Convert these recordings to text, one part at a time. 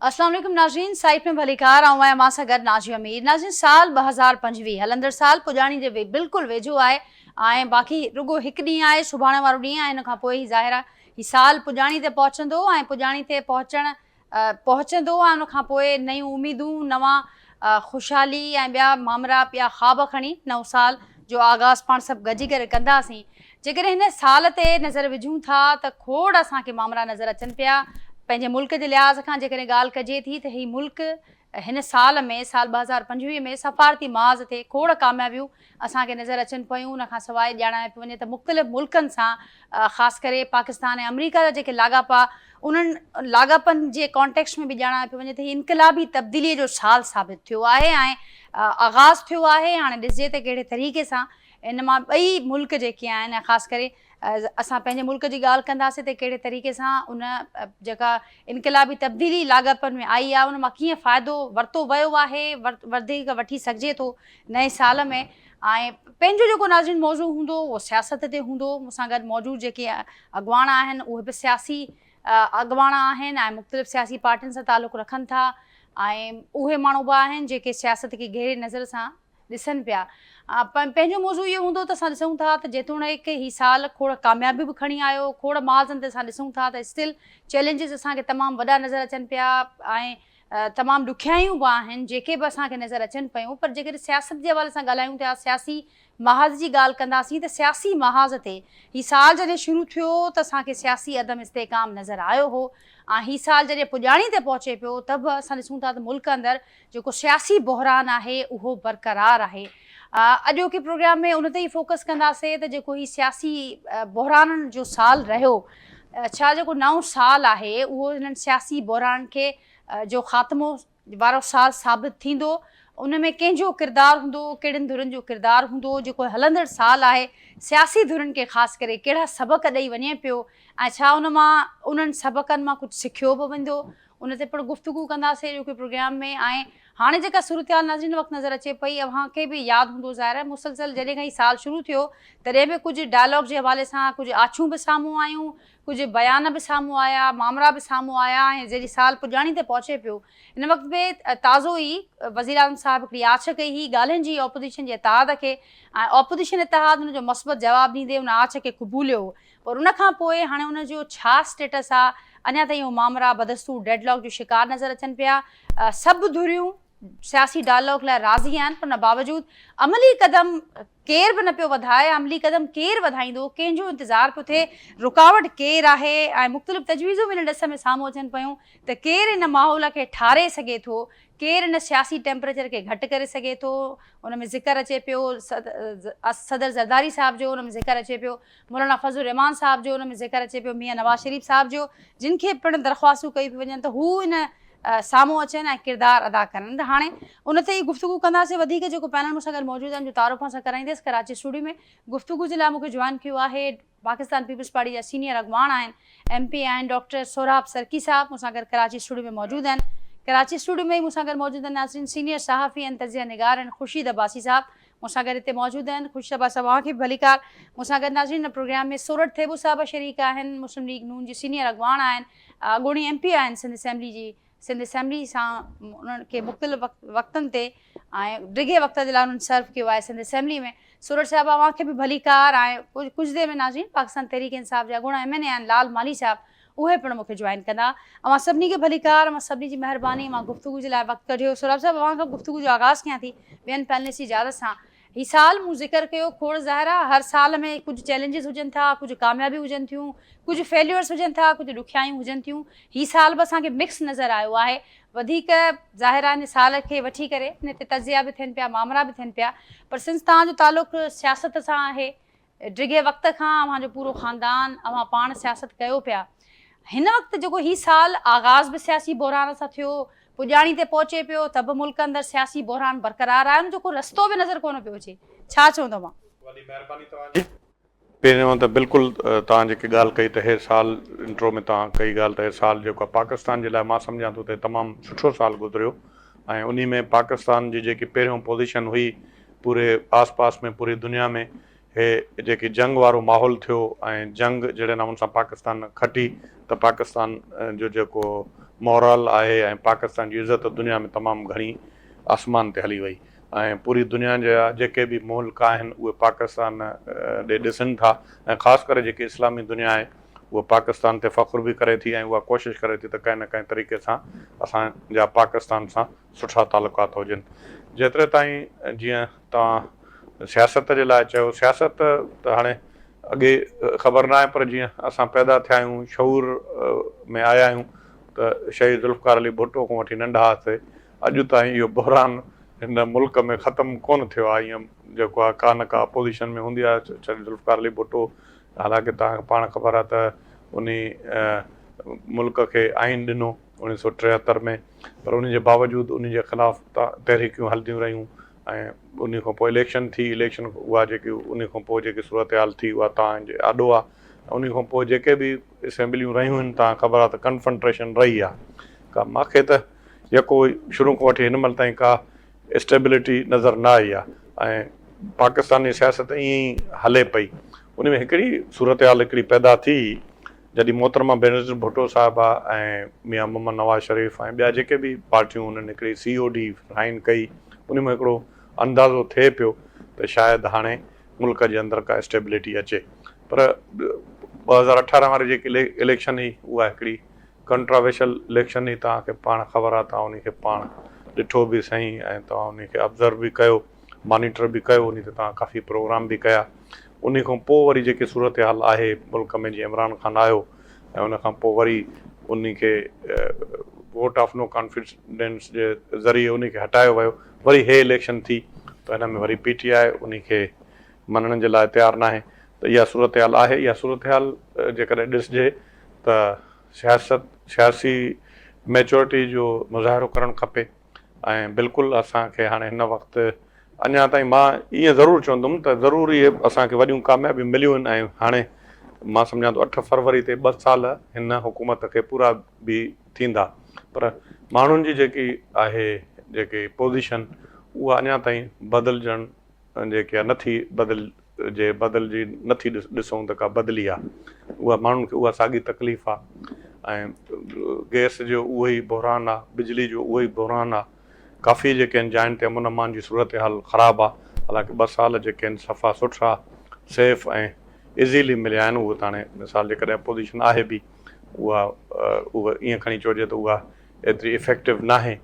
अस्सलाम वालेकुम नाज़रीन, साइट में भलीकार आऊं आहियां मां सां गॾु नाज़ी अमीर। नाज़रीन, साल 2025 हलंदड़ साल पुॼाणी जे बिल्कुलु वेझो आहे ऐं बाक़ी रुगो हिकु ॾींहुं आहे, सुभाणे वारो ॾींहुं आहे। हिन खां पोइ ही ज़ाहिर आहे ही साल पुॼाणी ते पहुचंदो ऐं पुॼाणी ते पहुचंदो ऐं उन खां पोइ नयूं उमेदूं, नवां ख़ुशहाली ऐं ॿिया मामरा, ॿिया ख़्वाब खणी नओं साल जो आगाज़ पाण सभु गॾिजी करे कंदासीं। जेकॾहिं हिन साल ते नज़र विझूं था त खोड़ असांखे मामरा नज़र अचनि पिया। पंहिंजे मुल्क जे लिहाज़ खां जेकॾहिं ॻाल्हि कजे थी त हीउ मुल्क हिन साल में, साल 2025 में सफ़ारती महाज़ ते खोड़ कामयाबियूं असांखे नज़र अचनि पियूं। उन खां सवाइ ॼाणाए पियो वञे त मुख़्तलिफ़ मुल्कनि सां ख़ासि करे पाकिस्तान ऐं अमरीका जा जेके लाॻापा, उन्हनि लाॻापनि जे कॉन्टेक्स्ट में बि ॼाणाए पियो वञे त हीउ इनक़िलाबी तब्दीलीअ जो साल साबित थियो आहे ऐं आगाज़ थियो आहे। हाणे ॾिसिजे त कहिड़े तरीक़े सां इन मां ॿई मुल्क जेके आहिनि, ख़ासि करे असां पंहिंजे मुल्क जी ॻाल्हि कंदासीं त कहिड़े तरीक़े सां उन जेका इनक़िलाबी तब्दीली लाॻापनि में आई आहे उन मां कीअं फ़ाइदो वरितो वियो आहे, वधीक वठी सघिजे थो नए साल में। ऐं पंहिंजो जेको नाज़रीन मौज़ू हूंदो उहो सियासत ते हूंदो। मूंसां गॾु मौजूदु जेके अॻुवाण आहिनि उहे बि सियासी अॻुवाण आहिनि ऐं मुख़्तलिफ़ सियासी पार्टियुनि सां तालुक़ु रखनि था ऐं उहे माण्हू बि आहिनि जेके सियासत खे गहरे नज़र सां ॾिसनि पिया। पंहिंजो मौज़ू इहो हूंदो त असां ॾिसूं था त जेतोणीकि हीउ साल खोड़ कामयाबी बि खणी आयो, खोड़ महाज़नि ते असां ॾिसूं था त स्टिल चैलेंजिस असांखे तमामु वॾा नज़र अचनि पिया ऐं तमामु ॾुखियायूं बि आहिनि जेके बि असांखे नज़र अचनि पियूं। पर जेकॾहिं सियासत जे हवाले सां ॻाल्हायूं था, सियासी महाज़ जी ॻाल्हि कंदासीं त सियासी महाज़ ते हीउ साल जॾहिं शुरू थियो त असांखे सियासी अदम इस्तेकाम नज़र आयो हो ऐं हीउ साल जॾहिं पुॼाणी ते पहुचे पियो त बि असां ॾिसूं था त मुल्क अंदरि जेको सियासी बहिरान आहे उहो बरक़रार आहे। अॼोके प्रोग्राम में उन ते ई फोकस कंदासीं त जेको हीउ सियासी बहिराननि जो साल रहियो, छा जेको नओं साल आहे उहो हिननि सियासी बहिरान खे जो ख़ात्मो वारो साल साबित थींदो। उन में कंहिंजो किरदारु हूंदो, कहिड़ियुनि धुरनि जो किरदारु हूंदो। जेको हलंदड़ साल आहे सियासी धुरनि खे ख़ासि करे कहिड़ा सबक़ ॾेई वञे पियो ऐं छा उन मां उन्हनि सबक़नि मां कुझु सिखियो बि वेंदो, उन ते पिणु गुफ़्तगू कंदासीं अॼोके प्रोग्राम में। ऐं हाणे जेका सूरत नाज़रीन वक़्तु नज़र अचे पई, अव्हांखे बि यादि हूंदो ज़ाहिर आहे मुसलसल जॾहिं खां ई साल शुरू थियो तॾहिं बि कुझु डायलॉग जे हवाले सां कुझु आछूं बि साम्हूं आयूं, कुझु बयान बि साम्हूं आया, मामरा बि साम्हूं आया ऐं जॾहिं साल पुॼाणी ते पहुचे पियो हिन वक़्त में ताज़ो ई वज़ीर आज़म साहिब हिकिड़ी आछ कई हुई ॻाल्हियुनि जी ऑपोज़िशन जे इतिहाद खे ऐं ऑपोज़िशन इतिहाद हुनजो मस्बत जवाबु ॾींदे उन आछ खे क़बूलियो। पर उन खां पोइ हाणे उनजो छा स्टेटस आहे, अञा ताईं उहो मामरा बदस्तूर डेडलॉक जो शिकार नज़र अचनि पिया। सभु धुरियूं सियासी डायलॉग लाइ राज़ी आहिनि, पर उन बावजूदि अमली क़दम केर बि न पियो वधाए। अमली क़दम केरु वधाईंदो, कंहिंजो इंतज़ारु पियो थिए, रुकावट केरु आहे ऐं मुख़्तलिफ़ तजवीज़ूं बि हिन ॾिस में साम्हूं अचनि पियूं त केरु इन माहौल खे ठारे सघे थो, केरु इन सियासी टेम्परेचर खे घटि करे सघे थो। उन में ज़िक्र अचे पियो सदर ज़रदारी साहिब जो, उन में ज़िक्र अचे पियो मौलाना फज़लुर रहमान साहिब जो, उन में ज़िक्र अचे पियो मियां नवाज़ शरीफ़ साहिब जो, जिन खे पिणु दरख़्वास्तूं कई पियूं वञनि त हू इन साम्हूं अचनि ऐं किरदारु अदा करनि। त हाणे उन ते ई गुफ़्तगू कंदासीं। वधीक जेको पैनल मूंसां गॾु मौजूदु आहिनि जो तारुफ़ सां कराईंदसि, कराची स्टूडियो में गुफ़्तगू जे लाइ मूंखे जॉइन कयो आहे पाकिस्तान पीपल्स पार्टी जा सीनियर अॻुवाण आहिनि, MP आहिनि डॉक्टर सोराब सरकी साहिब, मूंसां गॾु कराची स्टूडियो में मौजूदु आहिनि। कराची स्टूडियो में ई मूंसां गॾु मौजूदु आहिनि नाज़रीन सीनियर सहाफ़ी ऐं तज़िया निगार आहिनि ख़ुर्शीद अब्बासी साहिब, मूंसां गॾु हिते मौजूदु आहिनि। ख़ुर्शीद अब्बासी साहिब अव्हांखे बि भलीकार। मूंसां गॾु नाज़रीन प्रोग्राम में सोरठ थेबू साहिब शरीक आहिनि, मुस्लिम लीग नून जी सीनियर अॻुवाण आहिनि, अॻूणी MP आहिनि सिंध असेंबली सां उन्हनि खे मुख़्तलिफ़ वक़्तनि ते ऐं डिघे वक़्त जे लाइ उन्हनि सर्व कयो आहे सिंध असेंबली में। सोरठ साहिब अव्हांखे बि भलीकार। ऐं कुझु देरि में नाज़रीन पाकिस्तान तहरीक इंसाफ़ जा अॻूणा MNA आहिनि लाल माली साहिब, उहे पिणु मूंखे जॉइन कंदा। अव्हां सभिनी खे भलीकार, मां सभिनी जी महिरबानी, मां गुफ़्तगू जे लाइ वक़्तु कढियो। सोराब साहिब अव्हां खां गुफ़्तगू जो आगाज़ कयां थी ॿियनि पैनलिस्ट जी इजाज़त सां। हीउ साल मूं ज़िक्र कयो खोड़ ज़ाहिर आहे हर साल में कुझु चैलेंजिस हुजनि था, कुझु कामयाबी हुजनि थियूं, कुझु फेल्यूअर्स हुजनि था, कुझु ॾुखियायूं हुजनि थियूं। हीउ साल बि असांखे मिक्स नज़र आयो आहे। वधीक ज़ाहिर आहे हिन साल खे वठी करे हिन ते तज़िया बि थियनि पिया, मामरा बि थियनि पिया। पर सिंस तव्हांजो तालुक़ु सियासत सां आहे, डिघे वक़्त खां अव्हांजो पूरो ख़ानदान अव्हां पाण सियासत कयो पिया, हिन वक़्तु जेको हीउ साल आगाज़ बि सियासी बहिरान सां थियो, पुॼाणी ते पहुचे पियो त बि मुल्क अंदरि सियासी बहिरान बरक़रार आहे, जेको रस्तो बि नज़र कोन पियो अचे। छा चवंदो मां? वॾी महिरबानी तव्हांजी। पहिरियों त बिल्कुलु तव्हां जेकी ॻाल्हि कई त हे साल इंट्रो में तव्हां कई ॻाल्हि त हे साल जेको आहे पाकिस्तान जे लाइ मां सम्झां थो त तमामु सुठो साल गुज़रियो ऐं उन में पाकिस्तान जी जेकी पहिरियों पोज़ीशन हुई पूरे आस पास में पूरी दुनिया में, हे जेकी जंग वारो माहौल थियो ऐं जंग जहिड़े नमूने सां पाकिस्तान खटी त पाकिस्तान जो जेको मॉरल आहे ऐं पाकिस्तान जी इज़त दुनिया में तमामु घणी आसमान ते हली वई ऐं पूरी दुनिया जा जेके बि मुल्क आहिनि उहे पाकिस्तान ॾे ॾिसनि था ऐं ख़ासि करे जेकी इस्लामी दुनिया आहे उहा पाकिस्तान ते फ़ख़ुरु बि करे थी ऐं उहा कोशिशि करे थी त कंहिं न कंहिं तरीक़े सां असांजा पाकिस्तान सां सुठा तालुकात हुजनि। जेतिरे ताईं जीअं तव्हां सियासत जे लाइ चयो, सियासत त हाणे अॻे ख़बर न आहे, पर जीअं असां पैदा थिया आहियूं शऊर में आया आहियूं त शहीद ज़ुल्फ़िकार अली भुट्टो खां वठी नंढा हुआसीं अॼु ताईं इहो बहरान हिन मुल्क में ख़तमु कोन थियो आहे। ईअं जेको आहे का न का अपोज़िशन में हूंदी आहे। शहीद ज़ुल्फ़िकार अली भुट्टो हालांकि तव्हांखे पाण ख़बर आहे त उन मुल्क खे आइन ॾिनो 1973 में, पर उन जे बावजूदि उन जे ख़िलाफ़ु तहरीकियूं हलंदियूं रहियूं ऐं उन खां पोइ इलेक्शन थी। इलेक्शन उहा जेकी उन खां पोइ जेकी सूरत हाल थी उहा तव्हांजे आॾो आहे। उन खां पोइ जेके बि असेंबलियूं रहियूं आहिनि तव्हां ख़बर आहे त कन्फंट्रेशन रही आहे। का मूंखे त जेको शुरू खां वठी हिन महिल ताईं का स्टेबिलिटी नज़र न आई आहे ऐं पाकिस्तानी सियासत ईअं ई हले पई। उन में हिकिड़ी सूरत हाल हिकिड़ी पैदा थी जॾहिं मोहतरमा बेनज़ीर भुट्टो साहिबा ऐं मियां मोहम्मद नवाज़ शरीफ़ ऐं ॿिया जेके बि पार्टियूं हुननि हिकिड़ी COD साइन कई। उन में हिकिड़ो अंदाज़ो थिए पियो त शायदि हाणे मुल्क जे अंदरि का स्टेबिलिटी अचे, पर 2018 वारी जेकी इलेक्शन हुई उहा हिकिड़ी कंट्रावर्शियल इलेक्शन हुई। तव्हांखे पाण ख़बर आहे, तव्हां उनखे पाण ॾिठो बि सही ऐं तव्हां उनखे ऑब्ज़र्व बि कयो, मॉनिटर बि कयो, उन ते तव्हां काफ़ी प्रोग्राम बि कया। उन खां पोइ वरी जेकी सूरत हाल आहे मुल्क में, जीअं इमरान ख़ान आयो ऐं उन खां पोइ वरी उन खे वोट ऑफ नो कॉन्फिडेंस जे ज़रिए उन खे हटायो वियो। वरी हे इलेक्शन थी त हिन में वरी PTI उन खे मञण जे लाइ तयारु न आहे। त इहा सूरत हाल आहे। इहा सूरत हाल जेकॾहिं ॾिसजे त सियासी मैच्योरिटी जो मुज़ाहिरो करणु खपे ऐं बिल्कुलु असांखे हाणे हिन वक़्तु अञा ताईं मां ईअं ज़रूरु चवंदुमि त ज़रूरु इहे असांखे वॾियूं कामयाबियूं मिलियूं आहिनि ऐं हाणे मां सम्झां थो 8 फरवरी ते 2 साल हिन हुकूमत खे पूरा बि थींदा, पर माण्हुनि जी जेकी आहे जेकी पोज़ीशन उहा अञा ताईं बदिलजणु जेकी आहे नथी बदिलजी नथी ॾिसूं त का बदिली आहे। उहा माण्हुनि खे उहा साॻी तकलीफ़ आहे ऐं गैस जो उहो ई बहिरान आहे, बिजली जो उहो ई बहिरान आहे। काफ़ी जेके आहिनि जाइनि ते अमन अमान जी सूरत हाल ख़राबु आहे। हालांकि 2 साल जेके आहिनि सफ़ा सुठा सेफ ऐं इज़ीली मिलिया आहिनि। उहो त हाणे मिसाल जेकॾहिं अपोज़िशन आहे बि उहा ईअं खणी चइजे त उहा एतिरी इफेक्टिव न आहे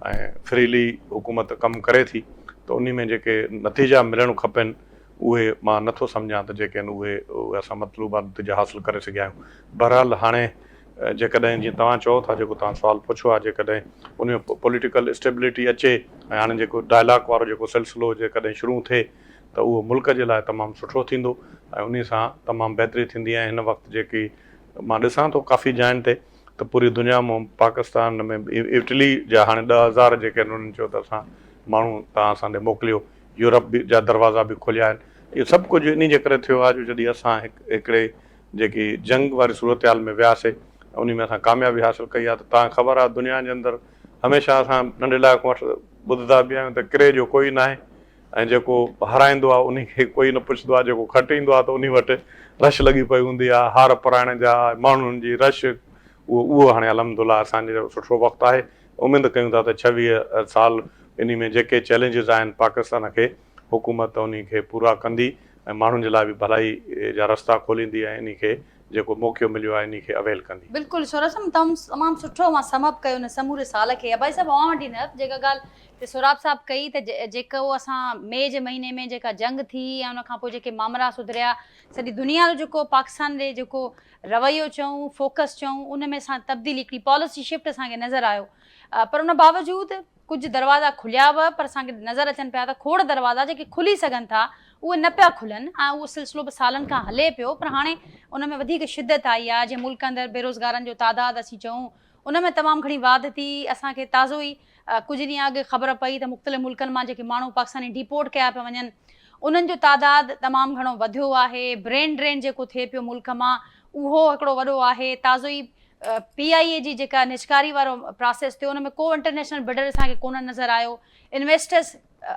ऐं फ्रीली हुकूमत कमु करे थी, त उन में जेके नतीजा मिलणु खपनि उहे मां नथो सम्झां त जेके आहिनि उहे असां मतलूबा नतीजा हासिलु करे सघिया आहियूं। बहरहाल हाणे जेकॾहिं जीअं तव्हां चओ था, जेको तव्हां सुवालु पुछो आहे, जेकॾहिं उन में पॉलिटिकल स्टेबिलिटी अचे ऐं हाणे जेको डायलॉग वारो जेको सिलसिलो जेकॾहिं शुरू थिए त उहो मुल्क जे लाइ तमामु सुठो थींदो ऐं उन सां तमामु बहितरी थींदी। ऐं हिन वक़्तु जेकी मां ॾिसां थो काफ़ी जाइनि ते त पूरी दुनिया मां पाकिस्तान में इटली जा हाणे 10,000 जेके आहिनि उन्हनि चयो त असां माण्हू तव्हां असांॾे मोकिलियो। यूरोप बि जा दरवाज़ा बि खुलिया आहिनि। इहो सभु कुझु इन जे करे थियो आहे जो जॾहिं असां हिकिड़े जेकी जंग वारी सूरत हाल में वियासीं उन में असां कामयाबी हासिलु कई आहे। त तव्हांखे ख़बर आहे दुनिया जे अंदरि हमेशह असां नंढे लाइ खां वठी ॿुधंदा बि आहियूं त किरे जो कोई न आहे ऐं जेको हाराईंदो आहे उन खे कोई न पुछंदो आहे, जेको खटींदो आहे त उन वटि रश लॻी पई हूंदी आहे। हार पराइण जा माण्हुनि जी रश उहो हाणे अलहमदुलिल्लाह असांजो सुठो वक़्तु आहे। उमेदु कयूं था त 26 साल इन में जेके चैलेंजिस आहिनि पाकिस्तान खे हुकूमत उन खे पूरा कंदी ऐं माण्हुनि जे लाइ बि भलाई जा रस्ता खोलींदी ऐं इन खे जेको मौक़ो मिलियो आहे इन खे अवेल कंदी। बिल्कुलु सोराब तमामु सुठो मां समअप कयो न समूरे साल खे। भाई साहब अवां वटि न जेका ॻाल्हि त सोराब साहब कई त जेको असां मई जे महीने में जेका जंग थी ऐं उन खां पोइ जेके मामला सुधरिया, सॼी दुनिया जो जेको पाकिस्तान ॾे जेको रवैयो चऊं, फोकस चऊं, उन में असां तब्दीली हिकिड़ी पॉलिसी शिफ्ट असांखे नज़र आयो। पर उन बावजूदि कुझु दरवाज़ा खुलिया हुआ, पर असांखे नज़र अचनि पिया त खोड़ दरवाज़ा जेके खुली सघनि था उहे न पिया खुलनि ऐं उहो सिलसिलो बि सालनि खां हले पियो। पर हाणे उन में वधीक शिदत आई आहे। जीअं मुल्क अंदरि बेरोज़गारनि जो तादादु असीं चऊं उन में तमामु घणी वाध थी। असांखे ताज़ो ई कुझु ॾींहं अॻु ख़बर पई त मुख़्तलिफ़ मुल्कनि मां जेके माण्हू पाकिस्तानी डिपोर्ट कया पिया वञनि उन्हनि जो तादादु तमामु घणो वधियो आहे। ब्रेन ड्रेन जेको थिए पियो मुल्क मां उहो हिकिड़ो वॾो आहे। ताज़ो ई PIA जी जेका निष्कारी वारो प्रोसेस थियो उन में को इंटरनेशनल बिडर असांखे कोन नज़र आयो। इन्वेस्टर्स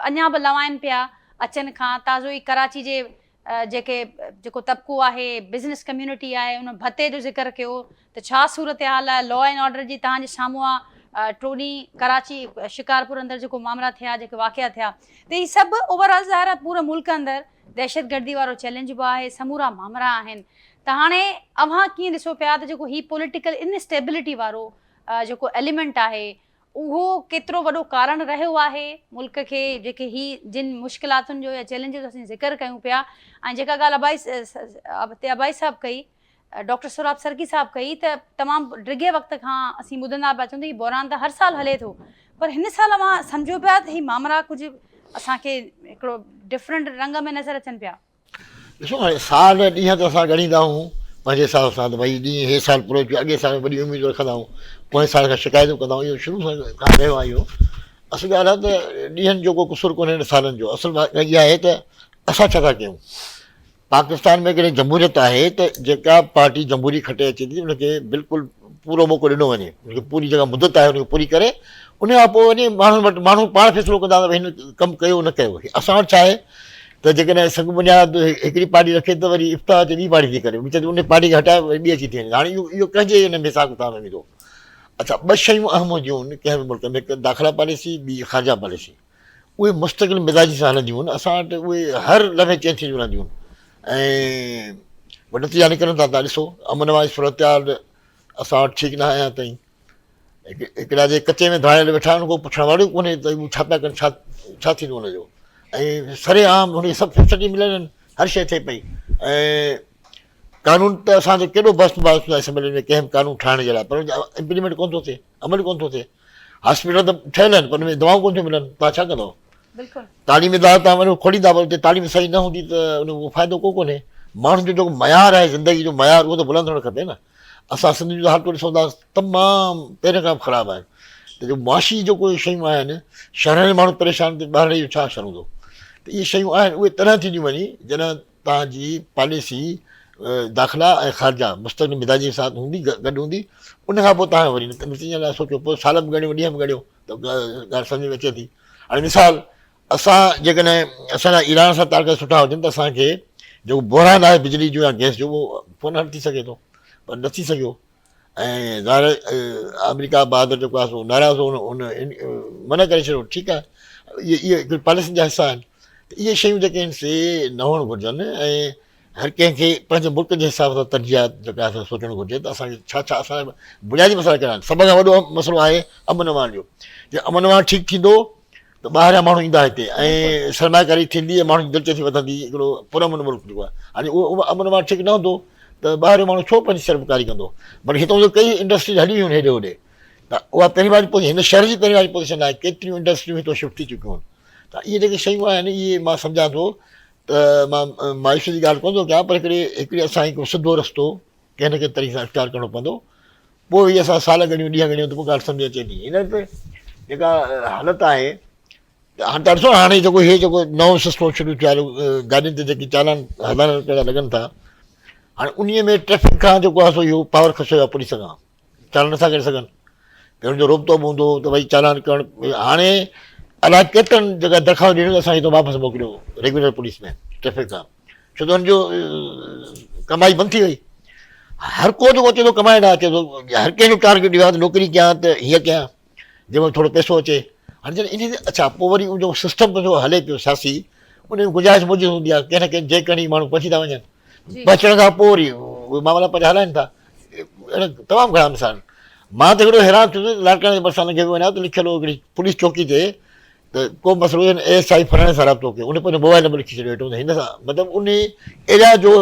अञा बि लवाइनि पिया अचनि खां। ताज़ो ई कराची जे जेके जेको तबिको आहे बिज़नेस कम्यूनिटी आहे उन भते जो ज़िक्र कयो त छा सूरत हाल आहे लॉ एंड ऑर्डर जी तव्हांजे साम्हूं आहे ट्रोनी कराची शिकारपुर अंदरि जेको मामला थिया जेके वाक़िया थिया त इहे सभु ओवरऑल ज़ाहिर आहे पूरे मुल्क अंदरि दहशतगर्दी वारो चैलेंज बि आहे समूरा मामला आहिनि त हाणे अव्हां कीअं ॾिसो पिया त जेको ही पॉलिटिकल इनस्टेबिलिटी वारो जेको एलिमेंट आहे उहो केतिरो वॾो कारण रहियो आहे मुल्क खे जेके ही जिन मुश्किलातुनि जो या चैलेंजिस असीं ज़िक्र कयूं पिया ऐं जेका ॻाल्हि अबाई साहब कई डॉक्टर सुराब सरकी साहब कई त तमामु डिघे वक़्त खां असीं ॿुधंदा पिया अचूं त हीउ बहिरान त हर साल हले थो पर हिन साल मां सम्झो पिया त हीउ मामला कुझु असांखे हिकिड़ो डिफरेंट रंग में नज़र अचनि पिया। ॾिसो हाणे साल ॾींहं त असां ॻणींदा आहियूं पंहिंजे हिसाब सां त भई ॾींहुं हे साल पूरो थियो अॻे साल वॾी उमेदूं रखंदा आहियूं पोइ साल खां शिकायतूं कंदा आहियूं इहो शुरू खां रहियो आहे इहो असुल ॻाल्हि आहे त ॾींहंनि जो को क़ुसूरु कोन्हे हिन सालनि जो असुल ॻाल्हि इहा आहे त असां छा था कयूं पाकिस्तान में कॾहिं जमहूरियत आहे त जेका पार्टी जमहूरी खटे अचे थी उनखे बिल्कुलु पूरो मौक़ो ॾिनो वञे उनखे पूरी जेका मुदत आहे उनखे पूरी करे उन खां पोइ वञी माण्हुनि वटि माण्हू पाण फ़ैसिलो कंदा त भई हिन कमु कयो न कयो असां वटि छा आहे त जेकॾहिं संग बुनियाद हिकिड़ी पार्टी रखे त वरी इफ़्ताह ते ॿी पार्टी थी करे उन पार्टी खे हटाए वरी ॿी अची थी वञे हाणे इहो कंहिंजे हिन में हिसाब किताब में ईंदो। अच्छा ॿ शयूं अहम हूंदियूं आहिनि कंहिं बि मुल्क में हिकु दाख़िला पॉलिसी ॿी ख़ारजा पॉलिसी उहे मुस्तक़िल मिज़ाजी सां हलंदियूं आहिनि असां वटि उहे हर लम्हे चेंज थी हलंदियूं आहिनि ऐं वॾो नतीजा निकिरनि था तव्हां ॾिसो अमन वारी सूरत हाल असां वटि ठीकु न आहे अञा ताईं हिकिड़ा जे कचे में धारियल वेठा आहिनि को पुछण वारो कोन्हे त हू छा पिया कनि छा थींदो हुनजो ऐं सरेआम हुनखे सभु फैसिलिटी मिलनि आहिनि हर शइ थिए पई ऐं कानून त असांजो केॾो बस्तु आहे असेंबली में कंहिं कानून ठाहिण जे लाइ पर इम्प्लीमेंट कोन थो थिए अमल कोन थो थिए हॉस्पिटल त ठहियल आहिनि पर हुन में दवाऊं कोन थियूं मिलनि तव्हां छा कंदव तालीम इदारा तव्हां वञो खोलींदा पर हुते तालीम सही न हूंदी त उनजो फ़ाइदो कोन्हे माण्हुनि जो जेको मयार आहे ज़िंदगी जो मयार उहो त बुलंद थियणु खपे न असां सिंधियुनि जो हालतूं ॾिसूं था तमामु पहिरें खां ख़राबु आहिनि त जो मुआशी जेको शयूं आहिनि शहरनि में माण्हू परेशान थिए ॿाहिरि जो छा शरूं त इहे शयूं आहिनि उहे तॾहिं थींदियूं वञी जॾहिं तव्हांजी पॉलिसी दाख़िला ऐं ख़ारजा मुस्तक़िल मिज़ाजी साथ हूंदी गॾु हूंदी उनखां पोइ तव्हां वरी नतीजे लाइ सोचियो पोइ साल बि ॻणियो ॾींहं बि ॻणियो त ॻाल्हि सम्झ में अचे थी। हाणे मिसाल असां जेकॾहिं असांजा ईरान सां तालुका सुठा हुजनि त असांखे जेको बहिरान आहे बिजली जो या गैस जो उहो फ़ोन हली थी सघे थो पर न थी सघियो ऐं ज़ाहिर अमेरिका बहादुर जेको आहे सो नाराज़ हो उन मना करे छॾियो ठीकु आहे इहे हिकिड़ी पॉलिसी जा हिसा आहिनि त इहे शयूं जेके आहिनि से न हुअणु घुरिजनि ऐं हर कंहिंखे पंहिंजे मुल्क जे हिसाब सां तरजीहात जेका असां सोचणु घुरिजे त असांखे छा असांजा बुनियादी मसइला कहिड़ा आहिनि सभ खां वॾो मसइलो आहे अमन अमान जो जे अमन अमान ठीकु थींदो त ॿाहिरियां माण्हू ईंदा हिते ऐं सरमाकारी थींदी ऐं माण्हुनि जी दिलचस्पी वधंदी हिकिड़ो पुरअमन मुल्क जेको आहे हाणे उहो अमन अमान ठीकु न हूंदो त ॿाहिरियों माण्हू छो पंहिंजी सरमाकारी कंदो पर हितां जो कई इंडस्ट्रीज हली वियूं आहिनि हेॾे होॾे त उहा पहिरीं वारी पोज़ीशन हिन शहर जी पहिरीं वारी पोज़ीशन आहे केतिरियूं इंडस्ट्रियूं हितां शिफ्ट थी चुकियूं आहिनि त इहे जेके शयूं आहिनि इहे मां सम्झां थो त मां मायूसी जी ॻाल्हि कोन थो कयां पर हिकिड़ी असांखे हिकिड़ो सिधो रस्तो कंहिं न कंहिं तरीक़े सां इख़्तियार करिणो पवंदो पोइ इहे असां साल ॻणियूं ॾींहं ॻणियूं त पोइ ॻाल्हि सम्झ अचे थी हिन ते जेका हालत आहे हाणे तव्हां ॾिसो हाणे जेको इहे जेको नओं सिस्टम शुरू थियो आहे गाॾियुनि ते जेकी चालान हज़ार रुपया लॻनि था हाणे उन में ट्रैफिक खां जेको आहे सो इहो पावर खसियो आहे पुलिस खां चालान नथा करे सघनि पहिरियों जो रोबतो बि हूंदो त भई चालान करणु हाणे अलाए केतिरनि जेका दरख़्वास्त ॾिनो त असांखे वापसि मोकिलियो रेगुलर पुलिस में ट्रैफिक खां छो त हुनजो कमाई बंदि थी वई हर को जेको अचे थो कमाए न अचे थो हर कंहिंजो टारगेट इहो आहे त नौकिरी कयां त हीअं कयां जंहिंमें थोरो पैसो अचे हाणे जॾहिं इन अच्छा पोइ वरी उनजो सिस्टम जो हले पियो सियासी उन में गुंजाइश मौजूदु हूंदी आहे कंहिं न कंहिं जे कणी माण्हू पहुची था वञनि बचण खां पोइ वरी उहे मामला पंहिंजा हलाइनि था अहिड़ा तमामु घणा मिसाल मां त हिकिड़ो हैरान थियो लाड़काणे जे भरिसां लॻे वञा त लिखियलु हिकिड़ी पुलिस चौकी ते त को मसइलो ASI फलाणे सां राब्तो कयो उन पंहिंजो मोबाइल नंबर लिखी छॾियो वेठो हिन सां मतिलबु उन एरिया जो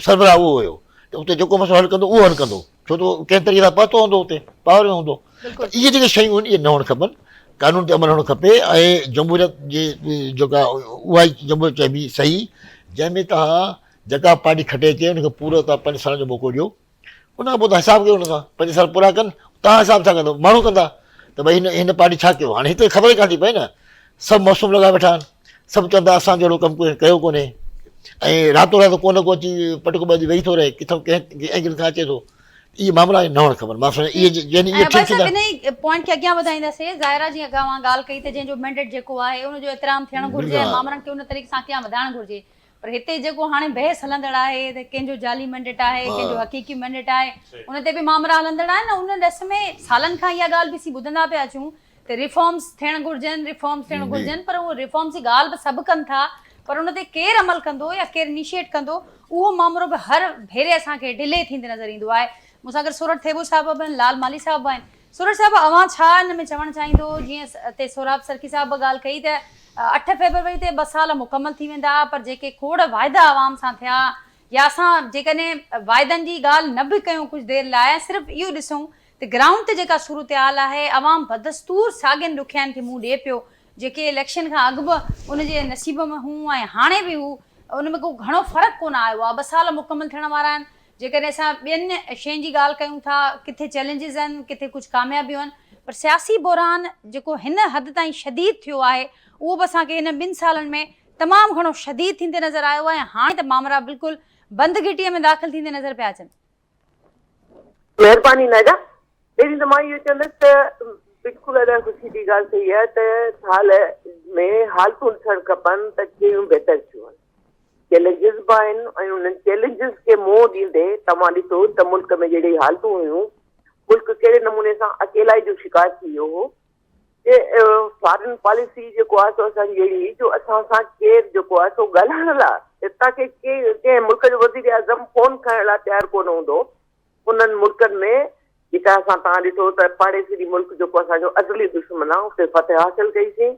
सरबराह उहो हुयो त उते जेको मसइलो हल कंदो उहो हल कंदो छो त कंहिं तरीक़े सां पहुतो हूंदो उते पावर में हूंदो इहे जेके शयूं आहिनि इहे न हुअणु खपनि कानून ते अमल हुअणु खपे ऐं जमहूरियत जे जेका उहा ई जमहूरियत चइबी सही जंहिंमें तव्हां जेका पार्टी खटे अचे उनखे पूरो तव्हां 5 साल जो मौक़ो ॾियो उन खां पोइ तव्हां हिसाबु कयो हुन सां 5 साल पूरा कनि तव्हां हिसाब सां कंदो माण्हू कंदा त भई हिन पार्टी छा कयो हाणे हिते ख़बर ई कान थी पए न सभु मौसम लॻाए वेठा आहिनि सभु चवंदा असां जहिड़ो कमु कयो कोन्हे ऐं रातो राति को न को अची पटको ॿधी वेही थो रहे किथां कंहिं एंगल खां अचे थो इहे मामला न हुअणु खपनि मां सम्झा इहे पॉइंट खे अॻियां वधाईंदासीं ज़ाहिरा जीअं तव्हां ॻाल्हि कई त जंहिंजो मैंडेट जेको आहे उनजो एतिराम थियणु घुरिजे मामलनि खे उन तरीक़े सां अॻियां वधाइणु घुरिजे पर हिते जेको हाणे बहस हलंदड़ आहे त कंहिंजो जाली मैंडेट आहे कंहिंजो हक़ीक़ी मैंडेट आहे उन ते बि मामला हलंदड़ आहिनि न। उन ॾिस में सालनि खां इहा ॻाल्हि बि असीं ॿुधंदा पिया अचूं त रिफॉर्म्स थियणु घुरिजनि पर उहो रिफॉर्म्स जी ॻाल्हि बि सभु कनि था पर उन ते केरु अमल कंदो या केरु इनिशिएट कंदो उहो मामिलो बि हर भेरे असांखे डिले थींदे नज़र ईंदो आहे। मूंसां गॾु सूरत थेबू साहिब बि आहिनि, लाल माली साहिब बि आहिनि। सूरत साहिब अवां छा हिन में चवणु चाहींदो, जीअं हिते सोराब सरकी साहिब बि ॻाल्हि कई त 8 फरवरी ते 2 साल मुकमल थी वेंदा पर जेके खोड़ वाइदा आवाम सां थिया या असां जेकॾहिं वाइदनि जी ॻाल्हि न बि कयूं कुझु देरि लाइ सिर्फ़ु इहो ॾिसूं त ग्राउंड ते जेका सूरत आहे अवाम बदस्तूर साॻियनि ॾुखियाईनि खे मुंहुं ॾिए पियो जेके इलेक्शन खां अॻु बि उनजे नसीब में हूं ऐं हाणे बि हू उन में को घणो फ़र्क़ु कोन आयो आहे। 2 साल मुकमल थियण वारा आहिनि। जेकॾहिं असां ॿियनि शयुनि जी ॻाल्हि कयूं था किथे चैलेंजिस आहिनि किथे कुझु कामयाबियूं आहिनि पर सियासी बहरान जेको हिन हद ताईं शदीद थियो आहे उहो बि असांखे हिन 2 सालनि में तमामु घणो शदीद थींदे नज़र आयो आहे। हाणे त मामला बिल्कुलु बंदि घिटीअ में दाख़िल थींदे नज़र पिया अचनि। महिरबानी नागा पहिरीं त मां इहो चवंदसि त बिल्कुलु अदा ख़ुशी जी ॻाल्हि थी आहे त हाल में हालतूं ॾिसणु खपनि त कहिड़ियूं बहितर थियूं आहिनि। चैलेंजिस बि आहिनि ऐं उन्हनि चैलेंजिस खे मुंहुं ॾींदे तव्हां ॾिठो त मुल्क में जहिड़ी हालतूं हुयूं मुल्क कहिड़े नमूने सां अकेलाई जो शिकार थी वियो हो। फॉरेन पॉलिसी जेको आहे सो असांजी अहिड़ी जो असां सां केरु जेको आहे सो ॻाल्हाइण लाइ हितां कंहिं मुल्क जो वज़ीर आज़म फोन करण लाइ तयारु कोन हूंदो। उन्हनि मुल्कनि में जेका असां तव्हां ॾिठो त पाड़ेसरी मुल्क जेको असांजो अज़ली दुश्मन आहे उते फतह हासिल कईसीं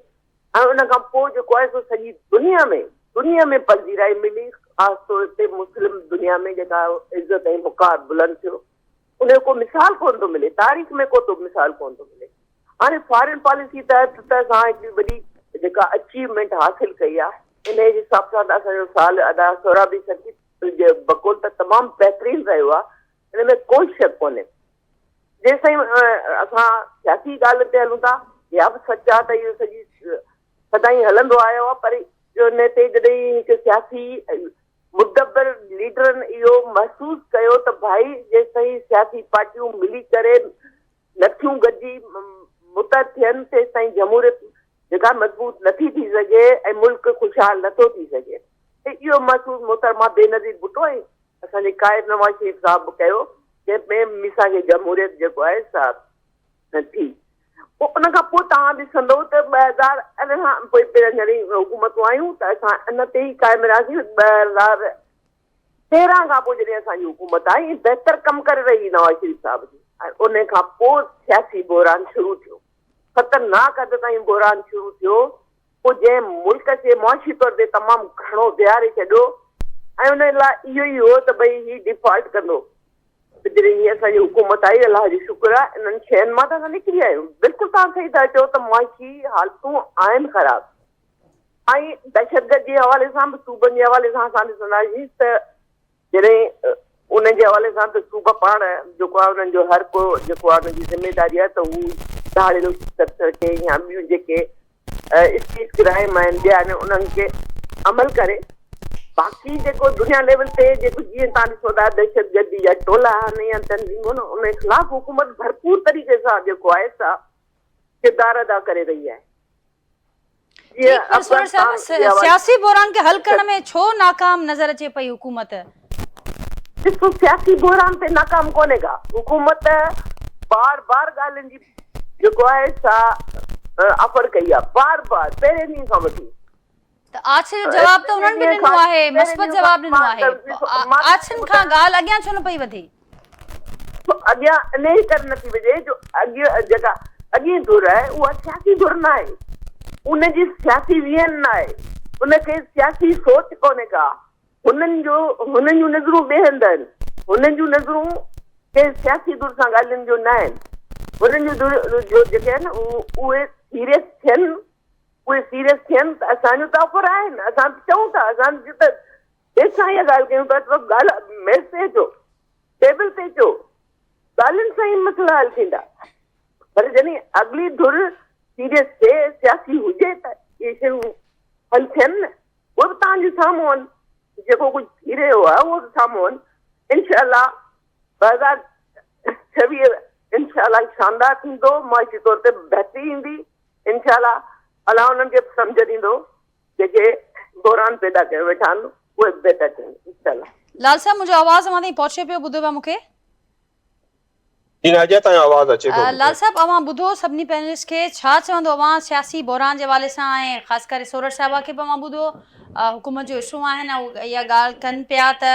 ऐं उन खां पोइ जेको आहे सो सॼी दुनिया में पलजीराई मिली ख़ासि तौर ते मुस्लिम दुनिया में जेका इज़त ऐं मुक़ार बुलंद थियो उन को मिसाल कोन थो मिले, तारीख़ में को तो मिसाल कोन थो मिले। हाणे फॉरेन पॉलिसी तहत त असां हिकिड़ी वॾी जेका अचीवमेंट हासिल कई आहे इन जे हिसाब सां त असांजो साल अदा सोराबी सरकी जे बकुल त तमामु बहितरीनु रहियो आहे। हिन में कोई शक कोन्हे। जेसिताईं असां सियासी ॻाल्हि ते हलूं था या बि सच आहे त इहो सॼी सदाईं हलंदो आयो आहे पर इन ते जॾहिं हिकु सियासी मुदबर लीडरनि इहो महसूसु कयो त भाई जेसिताईं सियासी पार्टियूं मिली करे नथियूं गॾिजी मुतहद थियनि तेसिताईं जमहूरियत जेका मज़बूत नथी थी सघे ऐं मुल्क ख़ुशहाल नथो थी सघे। इहो महसूसु मोहतरमा बेनज़ीर भुट्टो ऐं असांजे काइद नवाज़ शरीफ़ साहिब बि कयो जंहिंमें मिसाल जमहूरियत जेको आहे सा थी। पोइ उन खां पोइ तव्हां ॾिसंदो त 2000 अञा खां पोइ पहिरीं हुकूमतूं आयूं त असां इन ते ई क़ाइमु रहियासीं। 2013 खां पोइ जॾहिं असांजी हुकूमत आई बहितर कमु करे रही नवाज़ शरीफ़ साहिब जी ऐं उन खां पोइ सियासी बहरान शुरू थियो, ख़तरनाक हद ताईं बहरान शुरू थियो। पोइ जंहिं मुल्क खे मुआशी तौर ते तमामु घणो बीहारे छॾियो ऐं उन लाइ इहो ई हो त भई हीउ डिफॉल्ट कंदो। जॾहिं हीअ असांजी हुकूमत आई अलाह जो शुक्र आहे इन्हनि शयुनि मां त असां निकिरी आहियूं। बिल्कुलु तव्हां सही था चओ त मुआशी हालतूं आहिनि ख़राबु ऐं दहशतगर्द जे हवाले सां बि सूबनि जे हवाले सां असां ॾिसंदासीं त जॾहिं उनजे हवाले सां त सूब पाण जेको आहे उन्हनि जो हर को जेको आहे उनजी ज़िमेदारी आहे त हू धाड़ेलो स्ट्रक्चर खे या ॿियूं जेके स्टेट क्राइम आहिनि ॿिया आहिनि उन्हनि खे अमल करे। बाक़ी जेको दुनिया लेवल ते जेको जीअं तव्हां ॾिसो था दहशतगर्दी या टोला आहिनि या तंज़ीमूं उन ख़िलाफ़ हुकूमत भरपूर तरीक़े सां जेको आहे सा किरदारु अदा करे रही आहे। सियासी बहरान खे हल करण में छो नाकाम नज़र अचे पई हुकूमत? ॾिसो सियासी बहरान ते नाकाम कोन्हे का हुकूमत बार ॻाल्हियुनि जी जेको आहे सा ऑफर कई आहे बार पहिरें ॾींहं खां वठी। त आछिर जवाब त उन्हनि बि ॾिनो आहे, मस्बत जवाब ॾिनो आहे। आछिन खां ॻाल्हि अॻियां छो न पई वधे? अॻियां इन ई करे नथी वधे जो अॻे जेका अॻी धुर आहे उहा सियासी धुर न आहे, उनजी सियासी विहन न आहे, उनखे सियासी सोच कोन्हे का। हुननि जूं नज़रूं ॿिए हंधि आहिनि, हुननि जूं नज़रूं कंहिं सियासी धुर सां ॻाल्हियुनि जो न आहिनि। हुननि जो जेके आहिनि उहे सीरियस थियनि त असांजो त ऑफर आहिनि। असां चऊं था असां त देश सां इहा ॻाल्हि कयूं था त ॻाल्हि मेज़ ते अचो, टेबल ते अचो, ॻाल्हियुनि सां ई मसइला हल थींदा। पर जॾहिं अॻिली धुर सीरियस थिए सियासी हुजे त इहे शयूं हल थियनि न। उहे बि तव्हांजे साम्हूं आहिनि, जेको कुझु थी रहियो आहे उहो बि साम्हूं आहिनि। इनशाला 2026 इनशाला शानदार थींदो, मुआशी तौर ते बहितरी ईंदी। इनशाला अलाह उन्हनि खे सम्झ ॾींदो जेके बहरान पैदा करे वेठा आहिनि उहे बहितर थियनि इंशाल्लाह। लाल साहब मुंहिंजो आवाज़ अवां ताईं पहुचे पियो, ॿुधो पिया मूंखे? जी नाजिया तव्हांजो आवाज़ अचे थो। लाल साहब अवां ॿुधो सभिनी पैनलिस्ट खे छा चवंदो अवां सियासी बहरान जे हवाले सां, ऐं ख़ासि करे सोरठ साहिबा खे बि अवां ॿुधो हुकूमत जो इशू आहिनि ऐं इहा ॻाल्हि कनि पिया त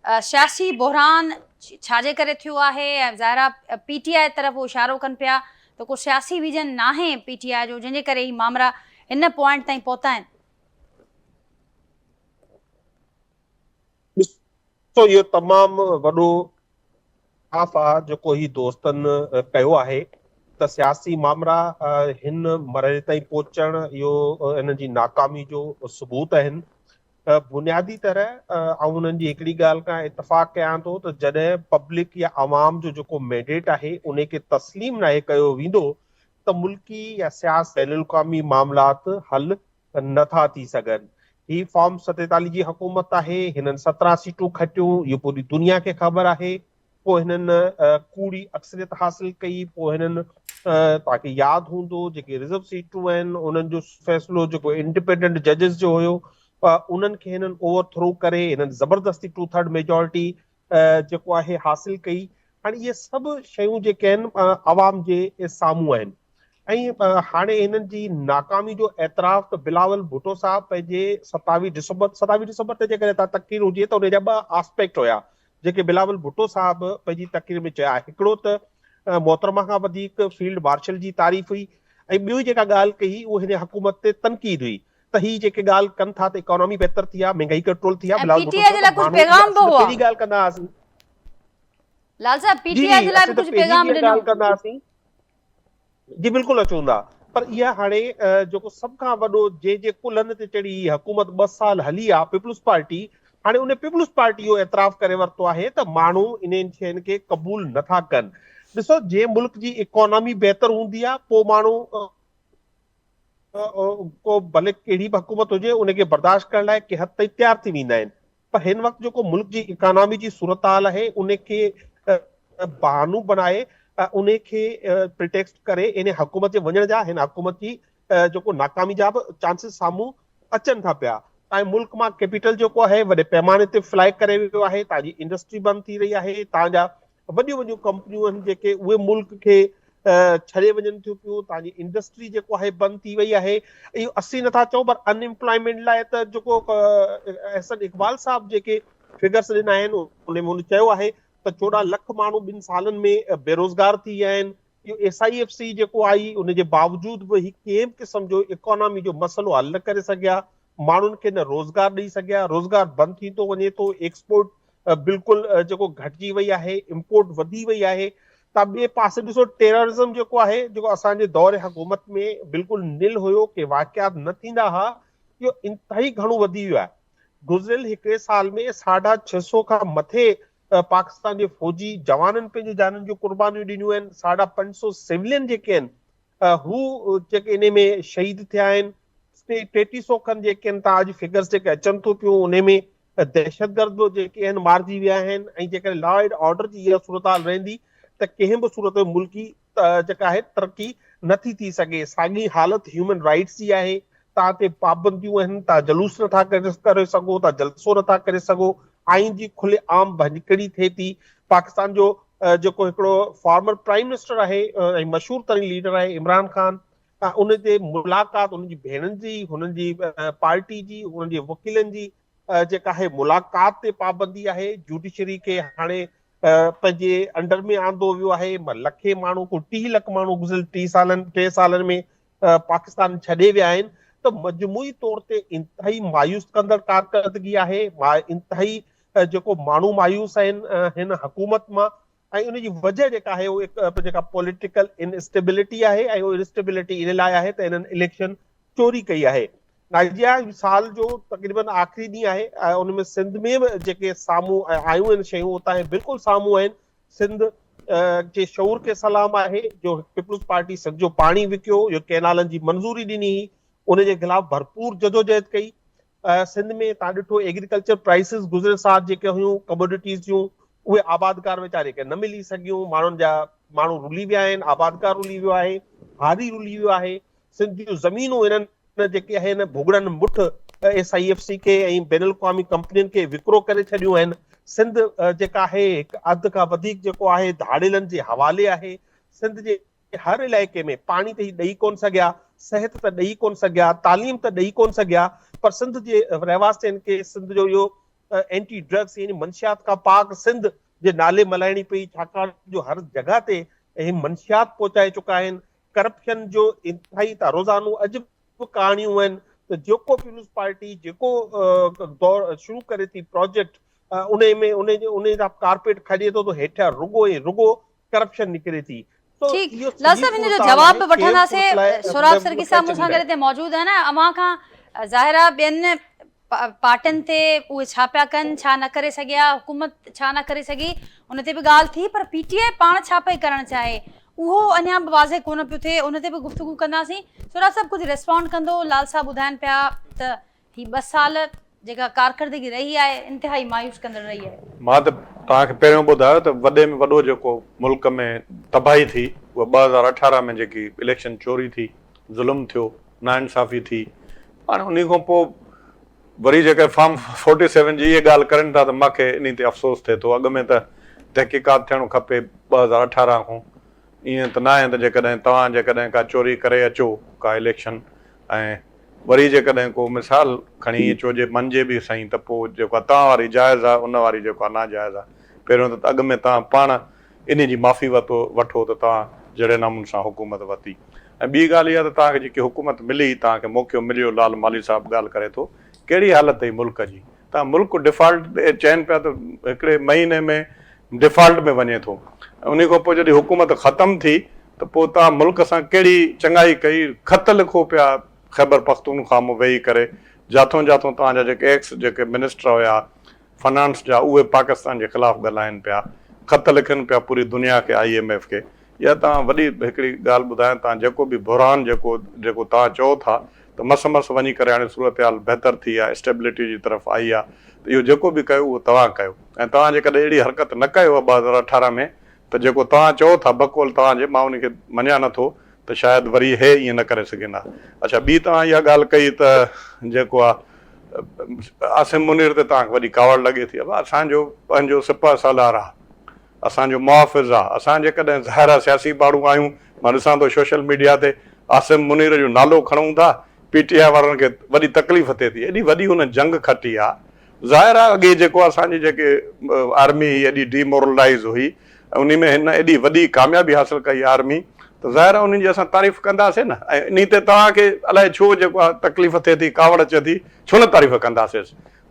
सियासी बहरान छाजे करे थियो आहे, ऐं ज़ाहिरा PTI तरफ़ उहो इशारो कनि पिया त को सियासी विजन नाहे PTI जो जंहिंजे करे ही मामला हिन पॉइंट ताईं पहुता आहिनि। ॾिसो इहो तमामु वॾो ख़िलाफ़ आहे जेको ही दोस्तनि कयो आहे त सियासी मामला हिन मरहले ताईं पहुचण इहो हिन जी नाकामी जो सबूत आहिनि। बुनियादी तरह ऐं उन्हनि जी हिकिड़ी ॻाल्हि खां इतफ़ाक़ कयां थो त जॾहिं पब्लिक या आवाम जो जेको मैंडेट आहे उन खे तस्लीम नाहे कयो वेंदो त मुल्की या सियासी बैनुल-अक़वामी मामलात हल नथा थी सघनि। ही फॉर्म 47 जी हुकूमत आहे, हिननि 17 सीटूं खटियूं, इहो पूरी दुनिया खे ख़बर आहे। पोइ हिननि कूड़ी अक्सरियत हासिल कई, पोइ हिननि तव्हांखे यादि हूंदो जेके रिज़र्व सीटूं आहिनि उन्हनि जो फ़ैसिलो जेको इंडिपेंडेंट जजिस जो हुयो उन्हनि खे हिननि ओवरथ्रो करे हिननि ज़बरदस्ती 2/3 मेजॉरिटी जेको आहे हासिल कई। हाणे इहे सभु शयूं जेके आहिनि आवाम जे साम्हूं आहिनि ऐं हाणे हिननि जी नाकामी जो एतिराफ़ त बिलावल भुट्टो साहब पंहिंजे 27 डिसंबर ते जेकॾहिं तव्हां तक़रीर हुजे त उन जा 2 आस्पेक्ट हुया जेके बिलावल भुट्टो साहब पंहिंजी तक़रीर में चया। हिकिड़ो त मोहतरमा खां वधीक फील्ड मार्शल जी तारीफ़ हुई ऐं ॿियो जेका ॻाल्हि कई उहा हिन हुकूमत ते तनक़ीद हुई त ही जेके ॻाल्हि कनि था त इकोनॉमी बहितर थी आहे, महांगाई कंट्रोल थी आहे। बिलावल भुट्टो साहब कहिड़ी ॻाल्हि कंदा हुआसीं लाल साहब PTI जे लाइ बि कुझु पैगाम ॾिनो कंदा हुआसीं जी बिल्कुलु अचूं था, पर इहा हाणे जेको सभ खां वॾो जे कुलनि ते चढ़ी हुकूमत 2 साल हली आहे पीपुल्स पार्टी, हाणे उन पीपुल्स पार्टी जो एतिराफ़ करे वरितो आहे त माण्हू इन्हनि शयुनि खे क़बूल नथा कनि। ॾिसो जे मुल्क जी इकोनॉमी बहितर हूंदी आहे पोइ माण्हू को भले कहिड़ी बि हुकूमत हुजे उनखे बर्दाश्त करण लाइ कंहिं हद ताईं तयारु थी वेंदा आहिनि, पर हिन वक़्तु जेको मुल्क जी इकोनॉमी जी सूरत हाल आहे उनखे बहानू बनाए उनखे प्रिटेक्स्ट करे इन हुकूमत जे वञण जा हिन हुकूमत जी जेको नाकामी जा बि चांसिस साम्हूं अचनि था पिया। तव्हांजे मुल्क मां कैपिटल जेको आहे वॾे पैमाने ते फ्लाई करे वियो आहे, तव्हांजी इंडस्ट्री बंदि थी रही आहे, तव्हांजा वॾियूं वॾियूं कंपनियूं आहिनि जेके उहे मुल्क खे छॾे वञनि थियूं पियूं, तव्हांजी इंडस्ट्री जेको आहे बंदि थी वई आहे। इहो असीं नथा चऊं पर अनएम्प्लॉयमेंट लाइ त जेको अहसन इक़बाल साहब जेके फिगर्स ॾिना आहिनि उन में चयो आहे त 14 लख माण्हू 2 सालनि में बेरोज़गार थी विया आहिनि। इहो SIFC जेको आई उन जे बावजूद बि ही कंहिं बि क़िस्म जो इकोनॉमी जो मसइलो हल न करे सघिया, माण्हुनि खे न रोज़गार ॾेई सघिया, रोज़गार बंदि थी थो वञे थो, एक्सपोर्ट बिल्कुलु जेको घटिजी वई आहे, इम्पोर्ट वधी वई आहे। तव्हां ॿिए पासे ॾिसो टेररिज़म जेको आहे जेको असांजे दौर हुकूमत में बिल्कुलु निल हुयो के वाक़ियात न थींदा हुआ, इहो इंतिहाई घणो वधी वियो आहे। गुज़िरियल हिकिड़े साल में 650 खां मथे पाकिस्तान जे फौजी जवाननि पंहिंजी जाननि जूं कुर्बानियूं ॾिनियूं आहिनि। 550 सिविलियन जेके आहिनि हू जेके इन में शहीद थिया आहिनि। 3300 खनि जेके आहिनि तव्हां अॼु फिगर्स जेके अचनि थियूं पियूं उन में दहशतगर्द जेके आहिनि मारिजी विया आहिनि। ऐं जेकॾहिं लॉ एंड ऑर्डर जी इहा सूरत हाल रहंदी त कंहिं बि सूरत में मुल्की जेका आहे तरक़ी नथी थी सघे। साॻी हालत ह्यूमन राइट्स जी आहे, तव्हां ते पाबंदियूं आहिनि, तव्हां जलूस नथा करे सघो, तव्हां जलसो नथा करे सघो, आइन जी खुले आम भञकड़ी थिए थी। पाकिस्तान जो जेको हिकिड़ो फॉर्मर प्राइम मिनिस्टर आहे ऐं मशहूर तरीन लीडर आहे इमरान खान, उन ते मुलाक़ात उन्हनि जी भेणनि जी, हुननि जी पार्टी जी, उन्हनि जे वकीलनि जी जेका आहे मुलाक़ात ते पाबंदी आहे। जुडिशरी खे हाणे पंहिंजे अंडर में आंदो वियो आहे। लखे माण्हू को 30 लख माण्हू गुज़िरियल 3 सालनि में पाकिस्तान छॾे विया आहिनि। त मजमूई तौर ते इंतिहाई मायूस कंदड़ कारकर्दगी आहे, इंतिहाई जेको माण्हू मायूस आहिनि हिन हुकूमत मां। ऐं उनजी वजह जेका आहे उहो जेका पॉलिटिकल इनस्टेबिलिटी आहे ऐं उहो इनस्टेबिलिटी इन लाइ आहे त हिननि इलेक्शन चोरी कई आहे। नाइजीरिया साल जो तक़रीबन आख़िरी ॾींहुं आहे, उन में सिंध में बि जेके साम्हूं आयूं आहिनि शयूं उतां बिल्कुलु साम्हूं आहिनि। सिंध जे शऊर खे सलाम आहे जो पीपुल्स पार्टी सिंध जो पाणी विकियो, जो कैनालनि जी मंज़ूरी ॾिनी हुई, उन जे ख़िलाफ़ भरपूर जदोजहद कई। सिंध में तव्हां ॾिठो एग्रीकल्चर प्राइसिस गुज़िरियल साल जेके हुयूं कमोडिटीज़ जूं उहे आबादकार वीचारे खे न मिली सघियूं। माण्हुनि जा माण्हू रुली विया आहिनि, आबादकार रुली वियो आहे, हारी रुली वियो आहे। सिंध जूं ज़मीनूं हिननि जेके आहिनि भुॻड़नि मुठ SIFC खे ऐं बैनुल अक़वामी कंपनियुनि खे विकिरो करे छॾियूं आहिनि। सिंध जेका आहे अधु खां वधीक जेको आहे धाड़ेलनि जे हवाले आहे। सिंध जे हर इलाइक़े में पाणी त ॾेई कोन सघिया, सिहत त ॾेई कोन सघिया, तालीम त ॾेई कोन सघिया, पर सिंध जे रहवासियुनि खे सिंध जो इहो एंटी ड्रग्स यानी मंशियात का पाक सिंध जे नाले मल्हाइणी पई, छाकाणि जो हर जॻह ते मंशियात पहुचाए चुका आहिनि। करप्शन जो इंतिहाई त रोज़ानो अॼु बि कहाणियूं आहिनि त जेको पीपुल्स पार्टी जेको दौर शुरू करे थी प्रोजेक्ट, उन जा कारपेट खॼे थो त हेठियां रुगो ऐं रुगो करप्शन निकिरे थी। ठीकु, लाल साहब हिन जो जवाब वठंदासीं। सोराब सरकी साहब मूंसां गॾु हिते मौजूद आहिनि। अवां खां ज़ाहिर आहे ॿियनि पार्टियुनि ते उहे छा पिया कनि, छा न करे सघिया, हुकूमत छा न करे सघी, उन ते बि ॻाल्हि थी, पर PTI पाण छा पई करणु चाहे उहो अञा बि वाज़े कोन पियो थिए, उन ते बि गुफ़्तगू कंदासीं। सोराब साहब कुझु रिस्पॉन्ड कंदो? लाल साहब ॿुधाइनि पिया त ही 2 साल जेका कारकर्दगी रही आहे इंतिहाई मायूस कंदड़ रही आहे। मां त तव्हांखे पहिरियों ॿुधायो त वॾे में वॾो जेको मुल्क में तबाही थी उहा 2018 में जेकी इलेक्शन चोरी थी, ज़ुल्म थियो, नाइंसाफ़ी थी, हाणे उन खां पोइ वरी जेके फॉर्म 47 जी इहे ॻाल्हि करनि था त मूंखे इन ते अफ़सोस थिए थो। अॻु में त तहक़ीक़ात थियणो खपे 2018 खां। ईअं त न आहे त जेकॾहिं तव्हां जेकॾहिं का चोरी करे अचो का इलेक्शन ऐं वरी जेकॾहिं को मिसाल खणी ईअं चइजे मञिजे बि सही त पोइ जेको आहे तव्हां वारी जाइज़ आहे, उन वारी जेको आहे नाजाइज़ आहे। पहिरियों त अॻु में तव्हां पाण इन जी माफ़ी वठो त तव्हां जहिड़े नमूने सां हुकूमत वरिती। ऐं ॿी ॻाल्हि इहा त तव्हांखे जेकी हुकूमत मिली, तव्हांखे मौक़ो मिलियो, लाल माली साहिबु ॻाल्हि करे थो, कहिड़ी हालत हुई मुल्क जी? तव्हां मुल्क डिफॉल्ट चइनि पिया त हिकिड़े महीने में डिफॉल्ट में वञे थो। उन खां पोइ जॾहिं हुकूमत ख़तमु थी त पोइ तव्हां मुल्क सां कहिड़ी चङाई कई, ख़त लिखो पिया ख़ैबर पख्तूनख्वा में वेही करे, जाथों जाथों तव्हांजा जेके मिनिस्टर हुया फाइनेंस जा उहे पाकिस्तान जे ख़िलाफ़ु ॻाल्हाइनि पिया, ख़त लिखनि पिया पूरी दुनिया खे, IMF खे। इहा तव्हां वॾी हिकिड़ी ॻाल्हि ॿुधायां, तव्हां जेको बि बुरहान जेको तव्हां चओ था त मस वञी करे हाणे सूरत हाल बहितर थी आहे, स्टेबिलिटी जी तरफ़ आई आहे, त इहो जेको बि कयो उहो तव्हां कयो। ऐं तव्हां जेकॾहिं अहिड़ी हरकत न कयो 2018 में त जेको तव्हां चओ था बकौल तव्हांजे, मां उनखे मञा नथो त शायदि वरी हे ईअं न करे सघंदा। अच्छा, ॿी तव्हां इहा ॻाल्हि कई त जेको आहे आसिम मुनीर ते तव्हांखे वॾी कावड़ लॻे थी। अब असांजो पंहिंजो सिपह सालार आहे, असांजो मुहाफ़िज़ आहे। असां जेकॾहिं ज़ाहिर सियासी माण्हू आहियूं, मां ॾिसां थो सोशल मीडिया ते आसिम मुनीर जो नालो खणूं था, PTI वारनि खे वॾी तकलीफ़ थिए थी। एॾी वॾी हुन जंग खटी आहे। ज़ाहिर आहे अॻे जेको असांजी जेके आर्मी एॾी डीमोरलाइज़ हुई, उन में हिन एॾी वॾी कामयाबी हासिलु कई आर्मी, त ज़ाहिर आहे उन्हनि जी असां तारीफ़ कंदासीं न। ऐं इन ते तव्हांखे अलाए छो जेको आहे तकलीफ़ थिए थी, कावड़ अचे थी, छो न तारीफ़ कंदासीं?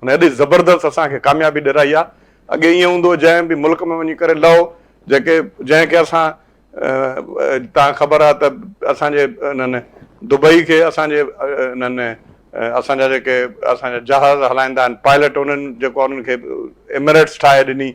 हुन एॾी ज़बरदस्त असांखे कामयाबी ॾिराई आहे। अॻे ईअं हूंदो जंहिं बि मुल्क में वञी करे लहो, जंहिंखे असां तव्हां ख़बर आहे त असांजे हिननि दुबई खे असांजे हिननि असांजा जेके असांजा जहाज़ हलाईंदा आहिनि पायलट, उन्हनि जेको उन्हनि खे एमिरेट्स ठाहे ॾिनी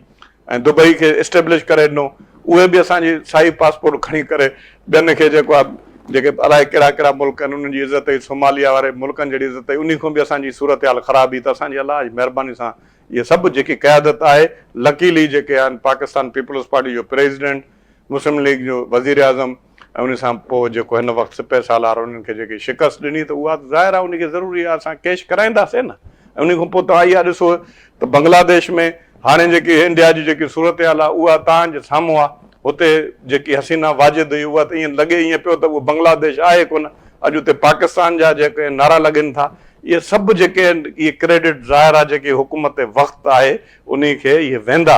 ऐं दुबई खे इस्टेब्लिश करे ॾिनो। उहे बि असांजी शाही पासपोर्ट खणी करे ॿियनि खे जेको आहे जेके अलाए कहिड़ा कहिड़ा मुल्क आहिनि उन्हनि जी इज़त हुई, सोमालिया वारे मुल्कनि जहिड़ी इज़त हुई, उन खां बि असांजी सूरत हाल ख़राबी। त असांजी अलाह जी महिरबानी सां इहे सभु जेकी क़यादत आहे, लकीली जेके आहिनि पाकिस्तान पीपुल्स पार्टी जो प्रेसिडेंट, मुस्लिम लीग जो वज़ीर आज़म, ऐं उन सां पोइ जेको हिन वक़्तु सिपह सालार उन्हनि खे जेकी शिकस्त ॾिनी, त उहा ज़ाहिर आहे उनखे ज़रूरी आहे असां कैश कराईंदासीं न। ऐं उन खां पोइ तव्हां इहा ॾिसो त बांग्लादेश में हाणे जेकी इंडिया जी जेकी सूरत हाल आहे उहा तव्हांजे साम्हूं आहे। हुते जेकी हसीना वाजिद हुई उहा त ईअं लॻे ईअं पियो त उहो बांग्लादेश आहे कोन। अॼु हुते पाकिस्तान जा जेके नारा लॻनि था, इहे सभु जेके आहिनि इहे क्रेडिट ज़ाहिर आहे जेकी हुकूमत वक़्तु आहे उन खे इहे वेंदा।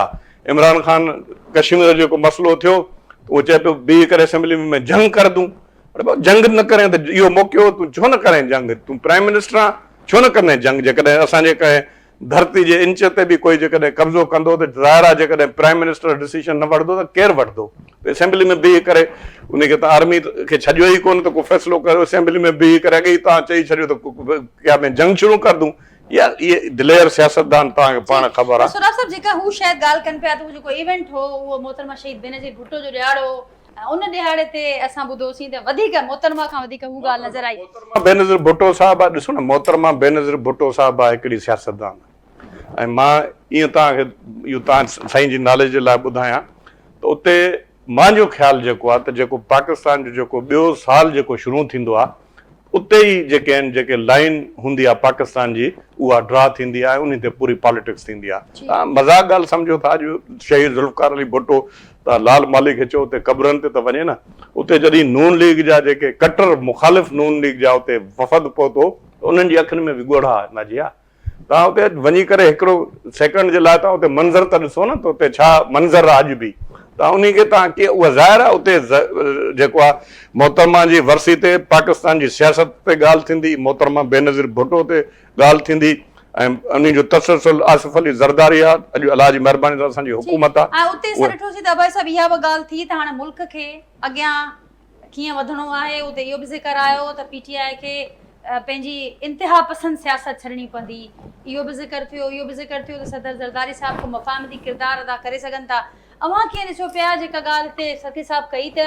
इमरान ख़ान कश्मीर जो जेको मसइलो थियो, उहो चए पियो बीह करे असेंबली में जंग कर दूं। अरे जंग न करें त इहो मौक़ो तूं छो न करें जंग? तूं प्राइम मिनिस्टर आहे, छो न कंदे जंग? जेकॾहिं असांजे कंहिं धरती जे इंच ते बि कोई जेकॾहिं कब्ज़ो कंदो त ज़ाहिर आहे जेकॾहिं प्राइम मिनिस्टर डिसीजन न वठंदो त केरु वठंदो? असेंबली में बीह करे उनखे तव्हां आर्मी खे छॾियो ई कोन त को फ़ैसिलो कयो। असेंबली में बीह करे अॻे ई तव्हां चई छॾियो त क्या में जंग शुरू कर दूं। यार इहे दिलेर सियासतदान तव्हांखे पाण ख़बर आहे। सोराब साहब जेका हू शायदि ॻाल्हि कनि पिया त उहो जेको इवेंट हो उहो मोहतरमा शहीद बेनज़ीर भुट्टो जो ॾियारो, उन ॾियारे ते असां ॿुधोसीं त वधीक मोहतरमा खां वधीक हू ॻाल्हि नज़र आई। मोहतरमा बेनज़ीर भुट्टो साहिबु आहे, ॾिसो न, मोहतरमा बेनज़ीर भुट्टो साहिबु आहे हिकिड़ी सियासतदान। ऐं मां ईअं तव्हांखे इहो तव्हां साईं जी नॉलेज जे लाइ ॿुधायां त उते मुंहिंजो ख़्यालु जेको आहे त जेको पाकिस्तान जो जेको ॿियो साल जेको शुरू थींदो आहे उते ई जेके आहिनि जेके लाइन हूंदी आहे पाकिस्तान जी उहा ड्रा थींदी आहे उन ते पूरी पॉलिटिक्स थींदी आहे। तव्हां मज़ाक ॻाल्हि सम्झो था अॼु शहीद ज़ुल्फ़िकार अली भुट्टो तव्हां लाल मालिक खे चओ उते क़बरनि ते त वञे न। उते जॾहिं नून लीग जा जेके कटर मुखालिफ़ नून लीग जा उते वफ़द पहुतो उन्हनि जी अखियुनि में बि ॻोढ़ा नाजिया। तव्हां उते वञी करे हिकिड़ो सेकेंड जे लाइ तव्हां उते मंज़र त ॾिसो न त उते छा मंज़र आहे अॼु बि। तव्हां उन खे तव्हां कीअं उहा ज़ाहिर आहे उते जेको आहे मोहतरमा जी वरसी ते पाकिस्तान जी सियासत ते ॻाल्हि थींदी, मोहतरमा बेनज़ीर भुट्टो ते ॻाल्हि थींदी ऐं उन जो तसलसल आसिफ अली ज़रदारी आहे। अॼु अलाह जी महिरबानी सां असांजी हुकूमत आहे। ऐं उते असां ॾिठोसीं त अभय साहिब इहा बि ॻाल्हि थी त हाणे मुल्क खे अॻियां कीअं वधणो आहे। उते इहो बि ज़िक्र आयो त PTI खे पंहिंजी इंतिहा पसंद सियासत छॾणी पवंदी। इहो बि ज़िक्र थियो त सदर ज़रदारी साहिब को मफ़ाहमती किरदारु अदा करे सघनि था। अवां कीअं ॾिसो पिया जेका ॻाल्हि हिते सखी साहिब कई त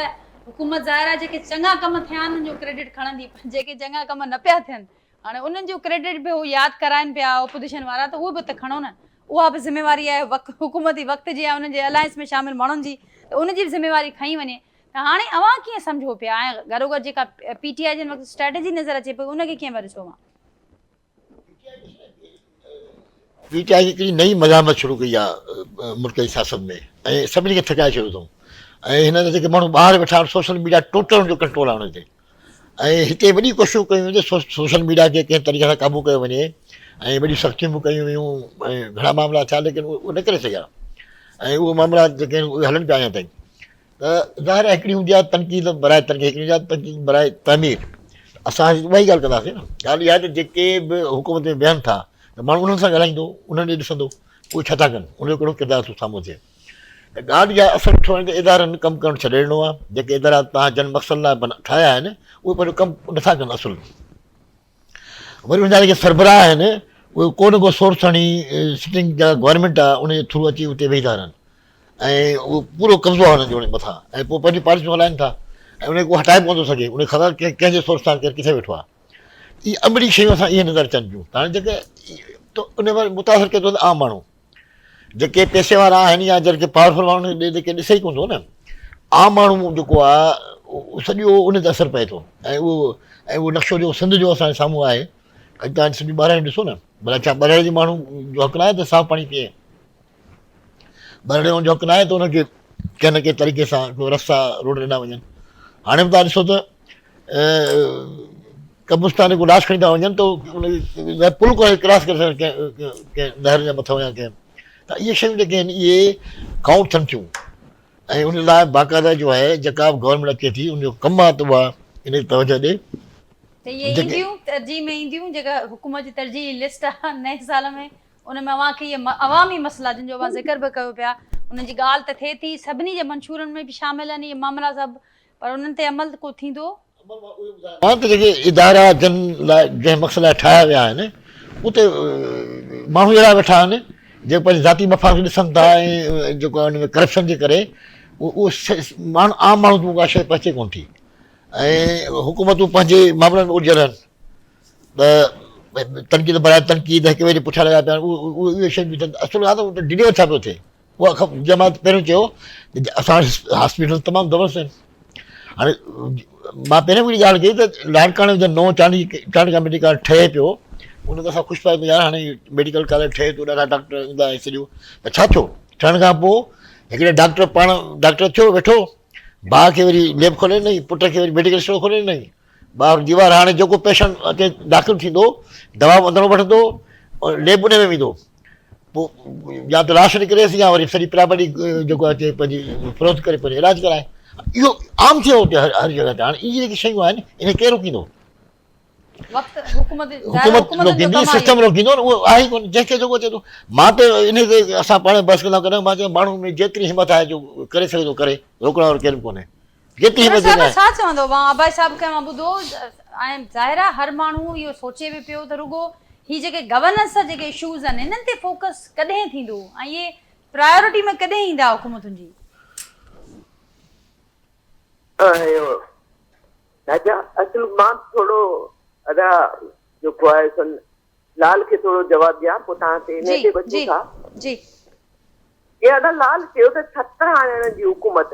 हुकूमत ज़ाहिर आहे जेके चङा कम थिया आहिनि उन जो क्रेडिट खणंदी, जेके चङा कम न पिया थियनि हाणे उन्हनि जो क्रेडिट बि हू यादि कराइनि पिया ओपोज़िशन वारा, त उहो बि त खणो न। उहा बि ज़िम्मेवारी आहे हुकूमती वक़्त जी आहे, उन्हनि जे अलायंस में शामिल माण्हुनि जी, त उनजी बि ज़िम्मेवारी खई वञे। त हाणे अवां कीअं सम्झो पिया ऐं गॾोगॾु जेका PTI जिन वक़्तु स्ट्रेटेजी नज़र अचे पई उनखे कीअं पिया ॾिसो? PTI हिकिड़ी नई मज़ामत शुरू कई आहे मुल्क जी सियासत में ऐं सभिनी खे थकाए छॾियो अथऊं। ऐं हिन ते जेके माण्हू ॿाहिरि वेठा आहिनि सोशल मीडिया टोटल हुनजो कंट्रोल आहे हुन ते। ऐं हिते वॾी कोशिशूं कयूं त सोशल मीडिया खे कंहिं तरीक़े सां क़ाबू कयो वञे ऐं वॾियूं सख़्तियूं बि कयूं वियूं ऐं घणा मामला थिया लेकिन उहो न करे सघिया। ऐं उहे मामला जेके आहिनि उहे हलनि पिया अञा ताईं। त ज़ाहिर आहे हिकिड़ी हूंदी आहे तनक़ीद बराए तनक़ीद, हिकिड़ी हूंदी आहे तनक़ीद बराए तामीर। असां उहा ई ॻाल्हि कंदासीं न। ॻाल्हि इहा आहे त जेके बि हुकूमत में विहनि था त माण्हू उन्हनि सां ॻाल्हाईंदो, उन्हनि ॾे ॾिसंदो उहे छा था कनि, उनजो कहिड़ो किरदारु थो साम्हूं थिए। त ॻाल्हि इहा असुलु ॾिठो वञे त इदारनि कमु करणु छॾे ॾिनो आहे। जेके इदारा तव्हां जन मक़सद लाइ ठाहिया आहिनि उहे पंहिंजो कमु नथा कनि असुलु। वरी उनजा जेके सरबराह आहिनि उहे को न को सोर्स हणी सिटिंग जा गवर्नमेंट आहे उनजे थ्रू अची उते वेही था रहनि ऐं उहो पूरो कब्ज़ो आहे हुननि जो उन मथां ऐं पोइ पंहिंजी पॉलिसियूं हलाइनि था ऐं उनखे को हटाए पवंदो सघे। उनखे ख़बर कंहिंजे सोर्स सां केरु किथे वेठो आहे। इहे अमली शयूं असां इहे नज़र अचनि पियूं। हाणे जेके त उन वटि मुतासिर कयो त आम माण्हू जेके पैसे वारा आहिनि या जेके पावरफुल माण्हू जेके ॾिसे ई कोन थो न, आम माण्हू जेको आहे सॼो उन ते असरु पए थो। ऐं उहो नक्शो जो सिंध जो असांजे साम्हूं आहे। अॼु तव्हां सिंधी ॿाहिरि ॾिसो न, भला छा ॿाहिरि जे माण्हू जो हक़ न आहे त साफ़ु पाणी पीए, ॿाहिरि जो हक़ न आहे त हुनखे कंहिं न कंहिं तरीक़े सां रस्ता रोड ॾिना वञनि। हाणे बि तव्हां ॾिसो त कब्रिस्तान को लाश खणी था वञनि त उन पुल को क्रॉस करे सघनि कंहिं नहर जे मथां या कंहिं। त इहे शयूं जेके आहिनि इहे काउंट थियनि थियूं ऐं उन लाइ बाक़ाइदा जो आहे जेका बि गवर्नमेंट अचे थी उनजो कमु आहे त उहा इन ते तवजो ॾे। त इहे ईंदियूं तरजीह में ईंदियूं जेका हुकूमत जी तरजीह लिस्ट आहे नए साल में, उन में अवां खे इहे अवामी मसइला जिन जो अवां ज़िक्र बि कयो पिया उन्हनि जी ॻाल्हि त थिए थी, सभिनी जे मंशूरनि में बि शामिल आहिनि इहे मामला सभु, पर उन्हनि ते अमल को थींदो? हा त जेके इदारा जन लाइ जंहिं मक़सद लाइ ठाहिया विया आहिनि उते माण्हू अहिड़ा वेठा आहिनि जेके पंहिंजी ज़ाती मफ़ाद ॾिसनि था ऐं जेको आहे उन में करप्शन जे करे उहो माण्हू आम माण्हू तूं उहा शइ पचे कोन थी ऐं हुकूमतूं पंहिंजे मामलनि में उलझियल आहिनि। त तनक़ीद बराए तनक़ीद हिक ॿिए जे पुठियां लॻा पिया आहिनि। उहे शयूं बि असुलु आहे त उते डिले छा पियो थिए उहा जंहिं मां पहिरियों चयो त असां हॉस्पिटल तमामु ज़बरदस्त आहिनि। हाणे मां पहिरियों बि ॻाल्हि कई त लाड़काणे जो नओं चांडका मेडिकल ठहे पियो उन ते असां ख़ुशि पिया पिया हाणे मेडिकल कॉलेज ठहे थो, ॾाढा डॉक्टर ईंदा ऐं सॼो त छा थियो ठहण खां पोइ हिकिड़े डॉक्टर पाण डॉक्टर थियो वेठो, भाउ खे वरी लैब खोले ॾिनई, पुट खे वरी मेडिकल स्टोर खोले ॾिनई, ॿाहिरि दीवार। हाणे जेको पेशेंट अचे दाख़िल थींदो दवा अंदरो वठंदो लैब उन में वेंदो, पोइ या त लाश निकिरेसि या वरी सॼी प्रॉपर्टी जेको अचे पंहिंजी फ़रोख़्त करे पंहिंजो इलाजु कराए। इहो आम थियो हुते हर जॻह ते। हाणे इहे जेके शयूं आहिनि इन केरु रोकींदो? हुकूमत रोकींदी, सिस्टम रोकींदो न, उहो आहे ई कोन। जंहिंखे जेको अचे थो मां त इन ते असां पाण बस कंदा कयूं। मां चयो माण्हू में जेतिरी हिमत आहे जो करे सघे थो करे, रोकण वारो केरु कोन्हे। जेतिरी हिमत छा चवंदो अभय साहिब खे मां ॿुधो ऐं ज़ाहिर आहे हर माण्हू इहो सोचे बि पियो त रुगो ही जेके गवर्नेंस जा जेके इशूज़ आहिनि इन्हनि ते फोकस कॾहिं थींदो ऐं इहे प्रायोरिटी में कॾहिं ईंदा हुकूमतुनि जी? राजा असुल मां थोरो अदा जेको आहे लाल खे थोरो जवाबु ॾियां पोइ तव्हां ते इन ते बचूं था। जी ये अदा लाल चयो त 76 आणण जी हुकूमत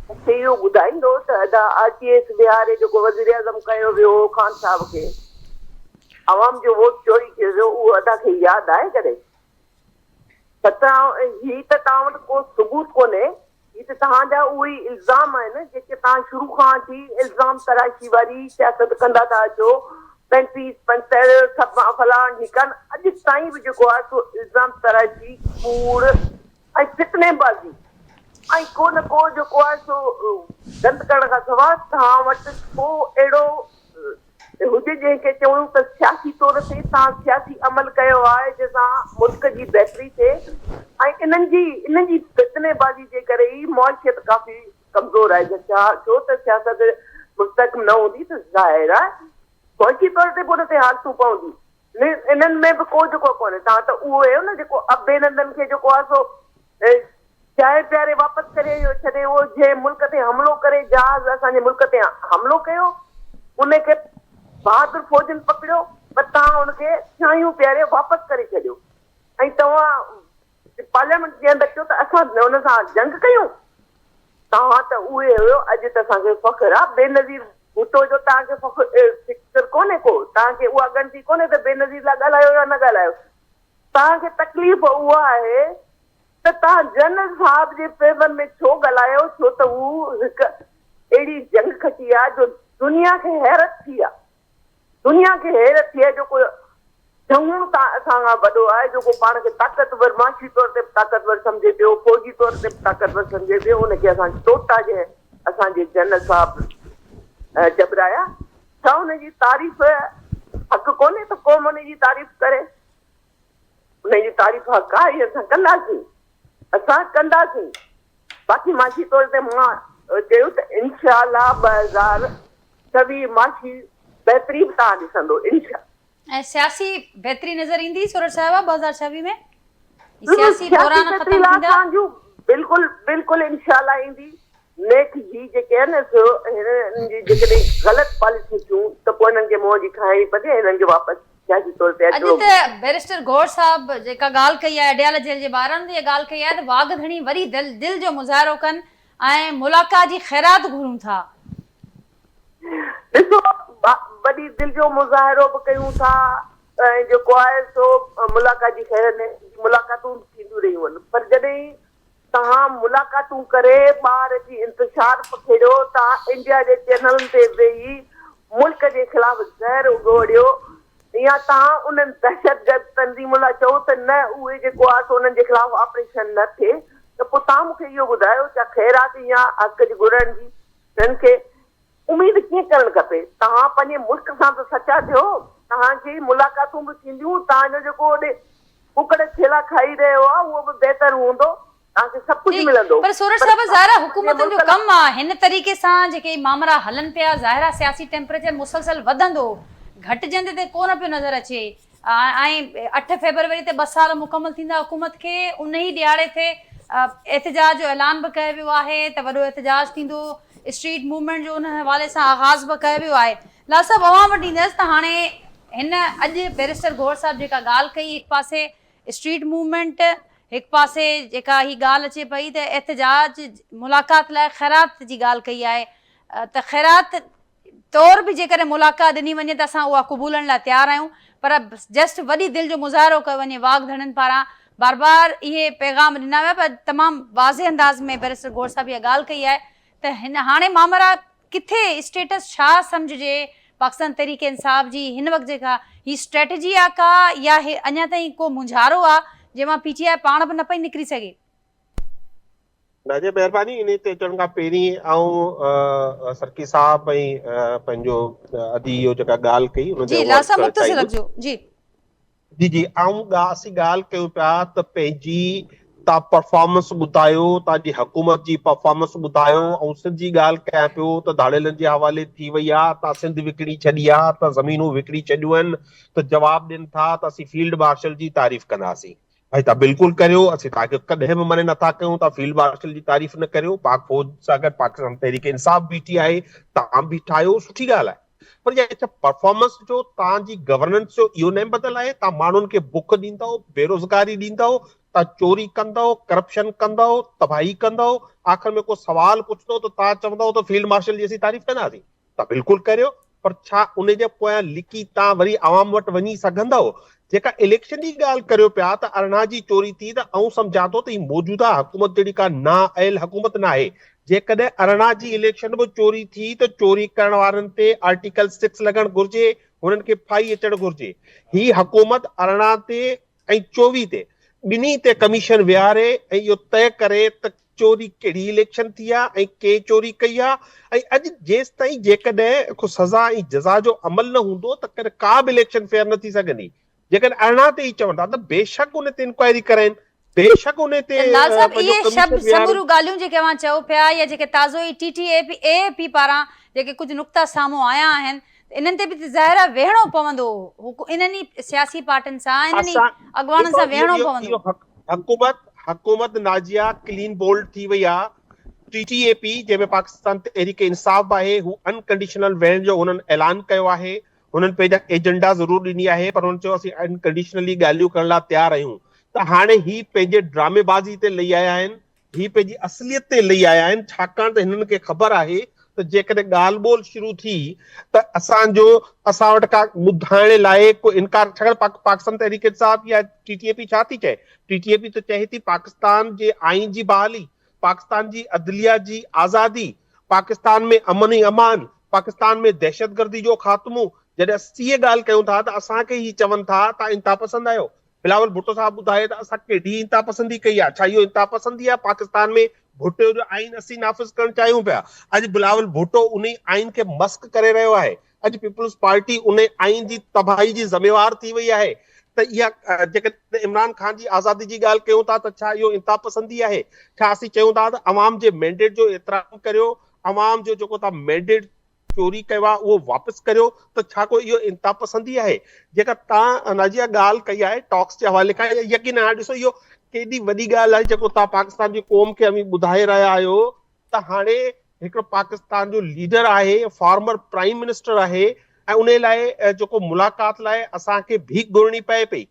मूंखे इहो ॿुधाईंदो त अदा RTS विहारे जेको वज़ीर आज़म कयो वियो ख़ान साहब खे, आवाम जो वोट चोरी कयो वियो, उहो अदा खे यादि आहे कॾहिं? त ही त तव्हां वटि को सबूत कोन्हे, ही त तव्हांजा उहे ई इल्ज़ाम आहिनि जेके तव्हां शुरू खां वठी इल्ज़ाम तराशी वारी सियासत कंदा था अचो। 35 45 फलाण ठिकान अॼु ताईं बि जेको आहे सो इल्ज़ाम तराशी, कूड़ ऐं फितनेबाज़ी ऐं को न को जेको आहे सो गंद करण खां सवाइ तव्हां वटि को अहिड़ो हुजे जंहिंखे चवूं त सियासी तौर ते तव्हां सियासी अमल कयो आहे जंहिंसां मुल्क जी बहितरी थिए। ऐं इन्हनि जी फितनेबाज़ी जे करे ई मुआशियत काफ़ी कमज़ोर आहे। छो त सियासत मुस्तक़िम न हूंदी त ज़ाहिर आहे मुआशी तौर ते पोइ ते हालतूं पवंदी। इन्हनि में बि को जेको कोन्हे। तव्हां त उहो आहियो न जेको अभिनंदन खे जेको आहे सो चाहे प्यारे वापसि करे छॾे, उहो जंहिं मुल्क ते हमिलो करे जहाज़ असांजे मुल्क ते हमिलो कयो, उनखे बहादुर फौजनि पकड़ियो, पर तव्हां हुनखे छायूं प्यारे वापसि करे छॾियो। ऐं तव्हां पार्लियामेंट जे अंदरि चयो त असां हुन सां जंग कयूं। तव्हां त उहे हुयो। अॼु त असांखे फ़ख्रु आहे बेनज़ीर भुट्टो जो, तव्हांखे फ़ख्रु कोन्हे को, तव्हांखे उहा ॻणती कोन्हे त बेनज़ीर लाइ ॻाल्हायो या न ॻाल्हायो। तव्हांखे तकलीफ़ उहा आहे त तव्हां जनरल साहब जे फेवर में छो ॻाल्हायो, छो त हू हिकु अहिड़ी जंग खटी आहे जो दुनिया खे हैरत थी आहे। दुनिया खे हैरत थी आहे जेको जंगूं असां खां वॾो आहे, जेको पाण खे ताक़तवर माशी तौर ते ताक़तवर सम्झे पियो, फौजी तौर ते ताक़तवर सम्झे पियो, उनखे असां टोटा जे असांजे जनरल साहब जबराया। छा हुनजी तारीफ़ हक़ कोन्हे त क़ौम हुनजी तारीफ़ करे? हुनजी तारीफ़ हक़ आहे, इहे असां कंदासीं, असां कंदासीं। बाक़ी माशी तौर ते मां चयो त इनशाअल्लाह 2026 माशी बहितरी बि तव्हां ॾिसंदो इनशा। ऐं सियासी बहितरी नज़र ईंदी सूरत साहिबा 2026 में? सियासी दौरान ख़त्म थींदा? बिल्कुलु बिल्कुलु इनशाअल्लाह ईंदी। नेक जी जेके आहिनि न सो हिननि जी जेकॾहिं ग़लति पॉलिसी थियूं त पोइ हिननि खे मुंहं जी खाइणी पए, हिननि खे वापसि सियासी तौर ते अॼु त बैरिस्टर गौर साहब जेका ॻाल्हि कई आहे अडियाला जेल जे ॿारनि जी ॻाल्हि कई आहे त वाघधणी वरी दिल जो मुज़ाहिरो कनि ऐं मुलाक़ात जी ख़ैरात घुरूं था। ॾिसो वॾी दिलि जो मुज़ाहिरो बि कयूं था ऐं जेको आहे सो मुलाक़ात जी मुलाक़ातूं थींदियूं रहियूं आहिनि। पर जॾहिं तव्हां मुलाक़ातूं करे ॿार जी इंतशार पखेड़ियो, तव्हां इंडिया जे चैनलनि ते वेही मुल्क जे ख़िलाफ़ ज़हर उगोड़ियो, या तव्हां उन्हनि दहशतगर्द तंज़ीमुनि लाइ चओ त न उहे जेको आहे सो उन्हनि जे ख़िलाफ़ ऑपरेशन न थिए, त पोइ तव्हां मूंखे इहो ॿुधायो छा ख़ैरात या हक़ जी घुरण जी हिननि खे उमेद कीअं करणु खपे? तव्हां पंहिंजे मुल्क सां त सचा थियो, तव्हांजी मुलाक़ातूं बि थींदियूं, तव्हांजो जेको होॾे कुकड़ खेला खाई रहियो आहे उहो बि बहितर हूंदो, तव्हांखे सभु कुझु मिलंदो। पर सूरत साहिब ज़ाहिरा हुकूमतनि जो कमु आहे हिन तरीक़े सां जेके मामला हलनि पिया, ज़ाहिरा सियासी टेम्परेचर मुसलसल वधंदो, घटिजंदे ते कोन पियो नज़र अचे। ऐं 8 फरवरी ते 2 साल मुकमल थींदा हुकूमत खे, उन ई ॾियारे ते एहतिजाज जो ऐलान बि कयो वियो आहे त वॾो एहतिजाज थींदो, स्ट्रीट मूवमेंट जो उन हवाले सां आगाज़ बि कयो वियो आहे। लाल साहब अवां वटि ईंदसि त हाणे हिन अॼु बैरिस्टर गौर साहब जेका ॻाल्हि कई, हिकु पासे स्ट्रीट मूवमेंट, हिकु पासे जेका ही ॻाल्हि अचे पई त एहतिजाज मुलाक़ात लाइ ख़ैरात जी ॻाल्हि कई आहे, त ख़ैरात तौर बि जेकॾहिं मुलाक़ात ॾिनी वञे त असां उहा क़बूलण लाइ तयारु आहियूं, पर जस्ट वॾी दिलि जो मुज़ाहिरो कयो वञे वाघधणनि पारां। बार बार इहे पैगाम ॾिना विया, पर तमामु वाज़े अंदाज़ में बैरिस्टर गौर साहब इहा ॻाल्हि कई आहे त हिन हाणे मामरा किथे स्टेटस छा सम्झिजे पाकिस्तान तहरीक इंसाफ़ जी हिन वक़्तु जेका ही स्ट्रेटजी आहे का, या हे अञा ताईं को मुंझारो आहे जंहिंमां PTI पाण बि न पई निकिरी सघे? नाज़िया महिरबानी, इन ते अचण खां पहिरीं ऐं सरकी साहब ऐं पंहिंजो अदी इहो जेका ॻाल्हि कई जी लाल साहब मुख़्तसिर रखिजो। जी जी जी असीं ॻाल्हि कयूं पिया त पंहिंजी तव्हां परफॉर्मेंस ॿुधायो, तव्हांजी हुकूमत जी परफॉर्मेंस ॿुधायो, ऐं सिंध जी ॻाल्हि कयां पियो त धाड़ेलनि जे हवाले थी वई आहे, तव्हां सिंध विकिणी छॾी आहे, त ज़मीनूं विकिणी चॾियूं आहिनि, त जवाबु ॾियनि था त असीं फील्ड मार्शल जी तारीफ़ कंदासीं। भाई तव्हां बिल्कुलु करियो, असीं तव्हांखे कॾहिं बि मने नथा कयूं, तव्हां फील्ड मार्शल जी तारीफ़ न करियो, पाक फौज सां गॾु पाकिस्तान तहरीक इंसाफ़ बीठी आहे, तव्हां बीठा आहियो, सुठी ॻाल्हि आहे। पर परफॉर्मेंस जो तव्हांजी गवर्नेंस जो इहो न बदल आहे, तव्हां माण्हुनि खे बुख ॾींदव, बेरोज़गारी ॾींदव, ता चोरी कंदो, करप्शन कंदो, तबाही कंदो, आखिर में को सवाल पुछदो तो ता चवंदो तो फील्ड मार्शल जैसी तारीफ़ कंदासीं। ता बिल्कुलु करियो, पर छा उन जे पोयां लिकी ता वरी आवाम वटि वञी सघंदव? जेका इलेक्शन जी ॻाल्हि करियो पिया त अरिड़हं जी चोरी थी, त आऊं सम्झां थो त ही मौजूदा हुकूमत जहिड़ी का नाअहल हुकूमत न आहे। जेकॾहिं अरिड़हं जी इलेक्शन बि चोरी थी त चोरी करण वारनि ते आर्टिकल 6 लॻणु घुर्जे, हुननि खे फाही अचणु घुर्जे। ही हुकूमत 18 ते ऐं 24 ते ॿिन्ही ते कमीशन विहारे ऐं इहो तय करे त चोरी कहिड़ी इलेक्शन थी आहे ऐं के चोरी कई आहे। ऐं अॼु जेसि ताईं जेकॾहिं को सज़ा ऐं जज़ा जो अमल न हूंदो त कॾहिं का बि इलेक्शन फेयर न थी सघंदी। जेकॾहिं 18 ते ई चवंदा त बेशक उन ते इंक्वायरी कराइनि, बेशक उन ते लाल साहब पंहिंजो इहे कमीशन शब्द विहारनि। समूरियूं ॻाल्हियूं जेके अवां चओ पिया या जेके ताज़ो ई एएपी पारां जेके कुझु नुक्ता साम्हूं आया आहिनि, इन्हनि ते बि त ज़ाहिर आहे वेहणो पवंदो, इन्हनि ई सियासी पार्टियुनि सां, इन्हनि ई अॻवाननि सां वेहणो पवंदो। हुकूमत नाजिया क्लीन बोल्ड थी वई आहे। टीटीएपी जंहिंमें पाकिस्तान तहरीक इंसाफ आहे, हू अनकंडीशनल वेहण जो हुननि ऐलान कयो आहे। हुननि पंहिंजा एजेंडा ज़रूर ॾिनी आहे, पर हुननि चयो असीं अनकंडीशनली ॻाल्हियूं करण लाइ तयारु आहियूं। त हाणे ही पंहिंजे ड्रामेबाज़ी ते लही आया आहिनि, ही पंहिंजी असलियत ते लही आया आहिनि, छाकाणि त हिननि खे ख़बर आहे त जेकॾहिं ॻाल्हि ॿोल शुरू थी त असां वटि का ॿुधाइण लाइ को इनकार, छाकाणि पाकिस्तान तहरीक इंसाफ या टीटीएपी छा थी चए? टीटीएपी त चए थी पाकिस्तान जे आइन जी बहाली, पाकिस्तान जी अदलिया जी आज़ादी, पाकिस्तान में अमन ऐं अमान, पाकिस्तान में दहशतगर्दी जो ख़ात्मो। जॾहिं असीं इहे ॻाल्हि कयूं था त असांखे ही चवनि था तव्हां इंतिहा पसंदि आहियो। बिलावल भुट्टो साहब ॿुधाए त असां केॾी इंतिहा पसंदी कई आहे। छा इहो इंतिहा पसंदी आहे पाकिस्तान में भुट्टो जो आइन असीं नाफ़िज़ करणु चाहियूं पिया? अॼु बिलावल भुट्टो उन आइन खे मस्क करे रहियो आहे। अॼु पीपल्स पार्टी उन आइन जी तबाही जी ज़िम्मेवार थी वई आहे। त इहा जेकॾहिं इमरान ख़ान जी आज़ादी जी ॻाल्हि कयूं था त छा इहो इंतिहा पसंदी आहे? छा असीं चयूं था त अवाम जे मैंडेट जो एतिराम करियो, अवाम जो जेको तव्हां मैंडेट चोरी कयो आहे उहो वापसि करियो? त छा को इहो इंतिहा पसंदी आहे? जेका तव्हां नाजिया ॻाल्हि कई आहे टॉक्स जे हवाले खां, यकीन आहे ॾिसो इहो केॾी वॾी ॻाल्हि आहे जेको तव्हां पाकिस्तान जी क़ौम खे ॿुधाए रहिया आहियो त हाणे हिकिड़ो पाकिस्तान जो लीडर आहे, फॉर्मर प्राइम मिनिस्टर आहे, ऐं उन लाइ जेको मुलाक़ात लाइ असांखे भीख घुरणी पए पई।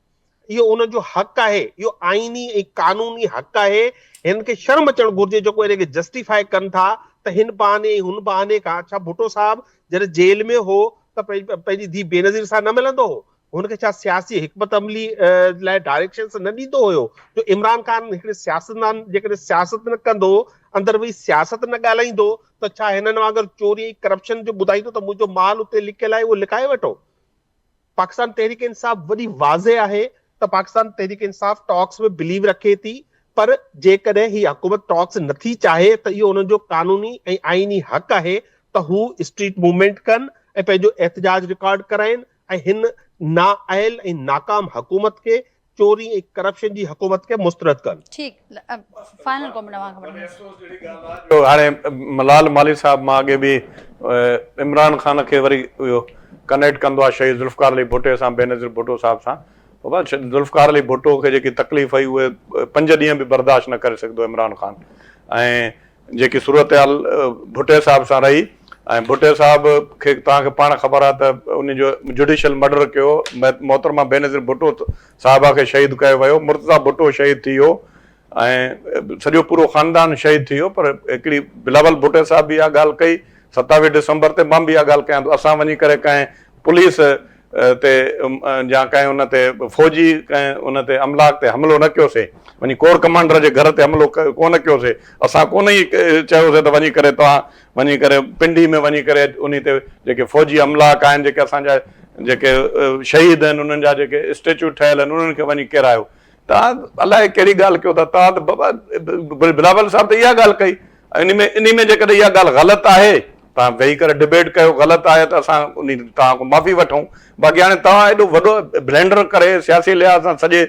इहो उन जो हक़ आहे, इहो आइनी ऐं कानूनी हक़ आहे। हिन खे शर्म अचणु घुर्जे जेको इन खे जस्टिफाई कनि था त हिन बहाने हुन बहाने खां। छा भुट्टो साहब जॾहिं जेल में हो त पंहिंजी धीउ बेनज़ीर सां न मिलंदो हो? हुनखे छा सियासी हिकमत अमली लाइ डायरेक्शन्स न ॾींदो हुयो? जो इमरान ख़ान हिकिड़े सियासतदान जेकॾहिं सियासत न कंदो, अंदरि वेही सियासत न ॻाल्हाईंदो, त छा हिननि वांगुरु चोरी करप्शन जो ॿुधाईंदो त मुंहिंजो माल उते लिकियल आहे उहो लिकाए वठो? पाकिस्तान तहरीक इंसाफ वॾी वाज़े आहे त पाकिस्तान तहरीक इंसाफ टॉक्स में बिलीव रखे थी, पर जेकॾहिं ही हुकूमत टॉक्स नथी चाहे त इहो हुननि जो कानूनी ऐं आइनी हक़ आहे त हू स्ट्रीट मूवमेंट कनि ऐं पंहिंजो एहतजाज रिकॉर्ड कराइनि ऐं हिन नाअहल ऐं नाकाम हुकूमत खे, चोरी ऐं करप्शन जी हुकूमत खे मुस्तरद कनि। ठीक, फाइनल कमेंट जो हाणे मलाल माली साहब मां अॻे बि इमरान ख़ान खे वरी इहो कनेक्ट कंदो आहे शहीद ज़ुल्फ़कार अली भुट्टे सां, बेनज़ीर भुट्टो साहब सां। बाबा ज़ुल्फ़कार अली भुट्टो खे जेकी तकलीफ़ आई उहे 5 ॾींहं बि बर्दाश्त न करे सघंदो इमरान ख़ान। ऐं जेकी सूरत हाल भुट्टे साहब सां रही, ऐं भुट्टे साहब खे तव्हांखे पाण ख़बर आहे त उनजो जुडिशल मर्डर कयो, मोहतरमा बेनज़ीर भुट्टो साहिबा खे शहीद कयो वियो, मुर्तज़ा भुट्टो शहीद थी वियो ऐं सॼो पूरो ख़ानदान शहीद थी वियो। पर हिकिड़ी बिलावल भुट्टे साहब बि इहा ॻाल्हि कई 27 डिसंबर ते, मां बि इहा ॻाल्हि कयां थो, असां वञी करे कंहिं पुलिस ते या कंहिं उन ते फ़ौजी कंहिं उन ते अमलाक ते हमिलो न कयोसीं, वञी कोर कमांडर जे घर ते हमिलो कोन कयोसीं। असां कोन ई चयोसीं त वञी करे तव्हां वञी करे पिंडी में वञी करे उन ते जेके फ़ौजी अमलाक आहिनि, जेके असांजा जेके शहीद आहिनि, उन्हनि जा जेके स्टेच्यू ठहियल आहिनि, उन्हनि खे वञी किरायो। तव्हां अलाए कहिड़ी ॻाल्हि कयो था तव्हां त बाबा बिलावल साहब त इहा ॻाल्हि कई। इन में जेकॾहिं इहा ॻाल्हि ग़लति आहे, तव्हां वेही करे डिबेट कयो, ग़लति आहे त असां उन तव्हां खां माफ़ी वठूं। बाक़ी हाणे तव्हां एॾो वॾो ब्लेंडर करे सियासी लिहाज़ सां सॼे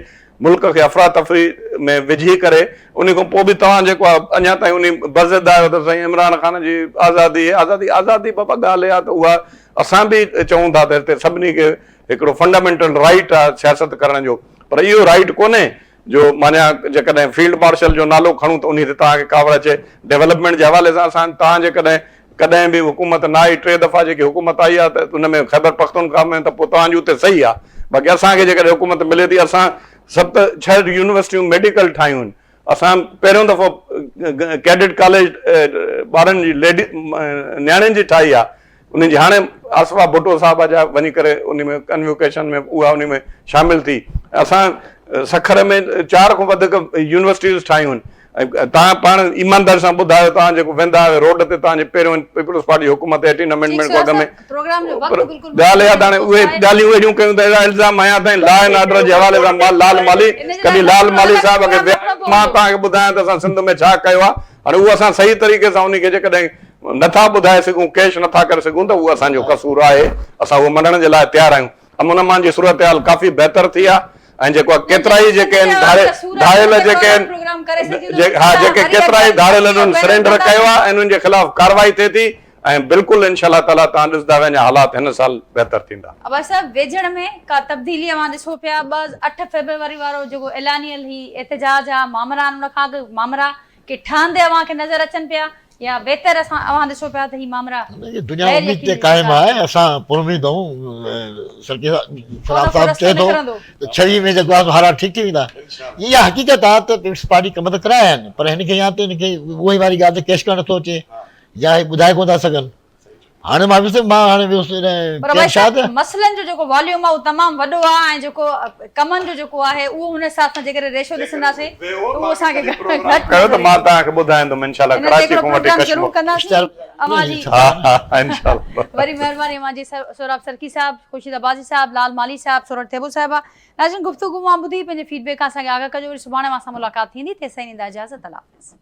मुल्क खे अफ़रा तफ़री में विझी करे उन खां पोइ बि तव्हां जेको आहे अञा ताईं उन बज़द आहियो त साईं इमरान ख़ान जी आज़ादी आज़ादी आज़ादी बाबा ॻाल्हि आहे त उहा असां बि चऊं था त हिते सभिनी खे हिकिड़ो फंडामेंटल राइट आहे सियासत करण जो, पर इहो राइट कोन्हे जो माना जेकॾहिं फील्ड मार्शल जो नालो खणूं त उन ते तव्हांखे कावड़ अचे। डेवलपमेंट जे हवाले सां असां तव्हां जेकॾहिं कॾहिं बि हुकूमत न आई, 3 दफ़ा जेकी हुकूमत आई आहे त उन में ख़ैबर पख्तूनख्वा में त पोइ तव्हांजी उते सही आहे। बाक़ी असांखे जेकॾहिं हुकूमत मिले थी, असां 7-6 यूनिवर्सिटियूं मेडिकल ठाहियूं आहिनि। असां पहिरियों दफ़ो कैडेट कॉलेज ॿारनि जी लेडी न्याणियुनि जी ठाही आहे। उन जी हाणे आसफा भुट्टो साहिब जा वञी करे उन में कन्वोकेशन में उहा उन में शामिल थी। असां सखर में 4 खां वधीक यूनिवर्सिटीज़ ठाहियूं आहिनि। ऐं तव्हां पाण ईमानदारी सां ॿुधायो, तव्हां जेको वेंदा आहियो रोड ते, तव्हांजे पहिरियों पीपल्स पार्टी हुकूमत 18 अमेंडमेंट खां अॻु में ॻाल्हि यादि हाणे उहे ॻाल्हियूं अहिड़ियूं कयूं त अहिड़ा इल्ज़ाम हया अथई लॉ एंड ऑर्डर जे हवाले सां। लाल माली कॾहिं लाल माली साहिब खे मां तव्हांखे ॿुधायां त असां सिंध में छा कयो आहे। हाणे उहो असां सही तरीक़े सां उनखे जेकॾहिं नथा ॿुधाए सघूं, कैश नथा करे सघूं त उहो असांजो कसूर आहे। असां उहो मञण जे लाइ तयारु आहियूं। अमन अमान जी सूरत हाल काफ़ी बहितर थी आहे। ऐं जेको आहे केतिरा ई जेके आहिनि धाड़ियल जेके आहिनि, हा जेके केतिरा ई धाड़ियल सरेंडर कयो आहे ऐं उन्हनि जे ख़िलाफ़ कार्रवाई थिए थी। ऐं बिल्कुलु इनशाअल्लाह ताला तव्हां ॾिसंदा वञा हालात हिन साल बहितर थींदा। अब साहब वेझड़ में का तब्दीली अवां ॾिसो पिया। 8 फरवरी वारो जेको एलानियल ही एहतजाज आहे, मामरा उन खां अॻु मामरा के ठहंदे अवां खे नज़र अचनि पिया या बहितर असां अवां ॾिसो पिया त ही मामरा दुनिया उम्मीद ते क़ाइमु आहे। असां पुरउमीद आहियूं। साहिब चए थो त 6 में जेको आहे हालात ठीकु थी वेंदा। इहा हक़ीक़त आहे त पीपल्स पार्टी कम त कराया आहिनि, पर हिनखे या त हिनखे उहा ई वारी ॻाल्हि ते कैश करणु नथो अचे या हे ॿुधाए कोन था सघनि। हाणे मां हाणे वियुसि मसइलनि जो जेको वॉल्यूम आहे उहो तमामु वॾो आहे ऐं जेको कमनि जो जेको आहे उहो हुन हिसाब सां जेकॾहिं रेशो ॾिसंदासीं उहो असांखे कयो त मां तव्हांखे ॿुधाईंदुमि इनशाअल्लाह कराची खां वठी कश्मीर। वरी महिरबानी अमां जी सोहराब सरकी साहब, खुर्शीद अब्बासी साहब, लाल माली साहब, सूरत थेबू साहिबा। नाज़रीन गुफ्तगू मां ॿुधी पंहिंजे फीडबैक असांखे आगाह कजो। वरी सुभाणे मां सां मुलाक़ात थींदी। तेसिताईं ॾींदा इजाज़त। अल्लाह हाफ़िज़।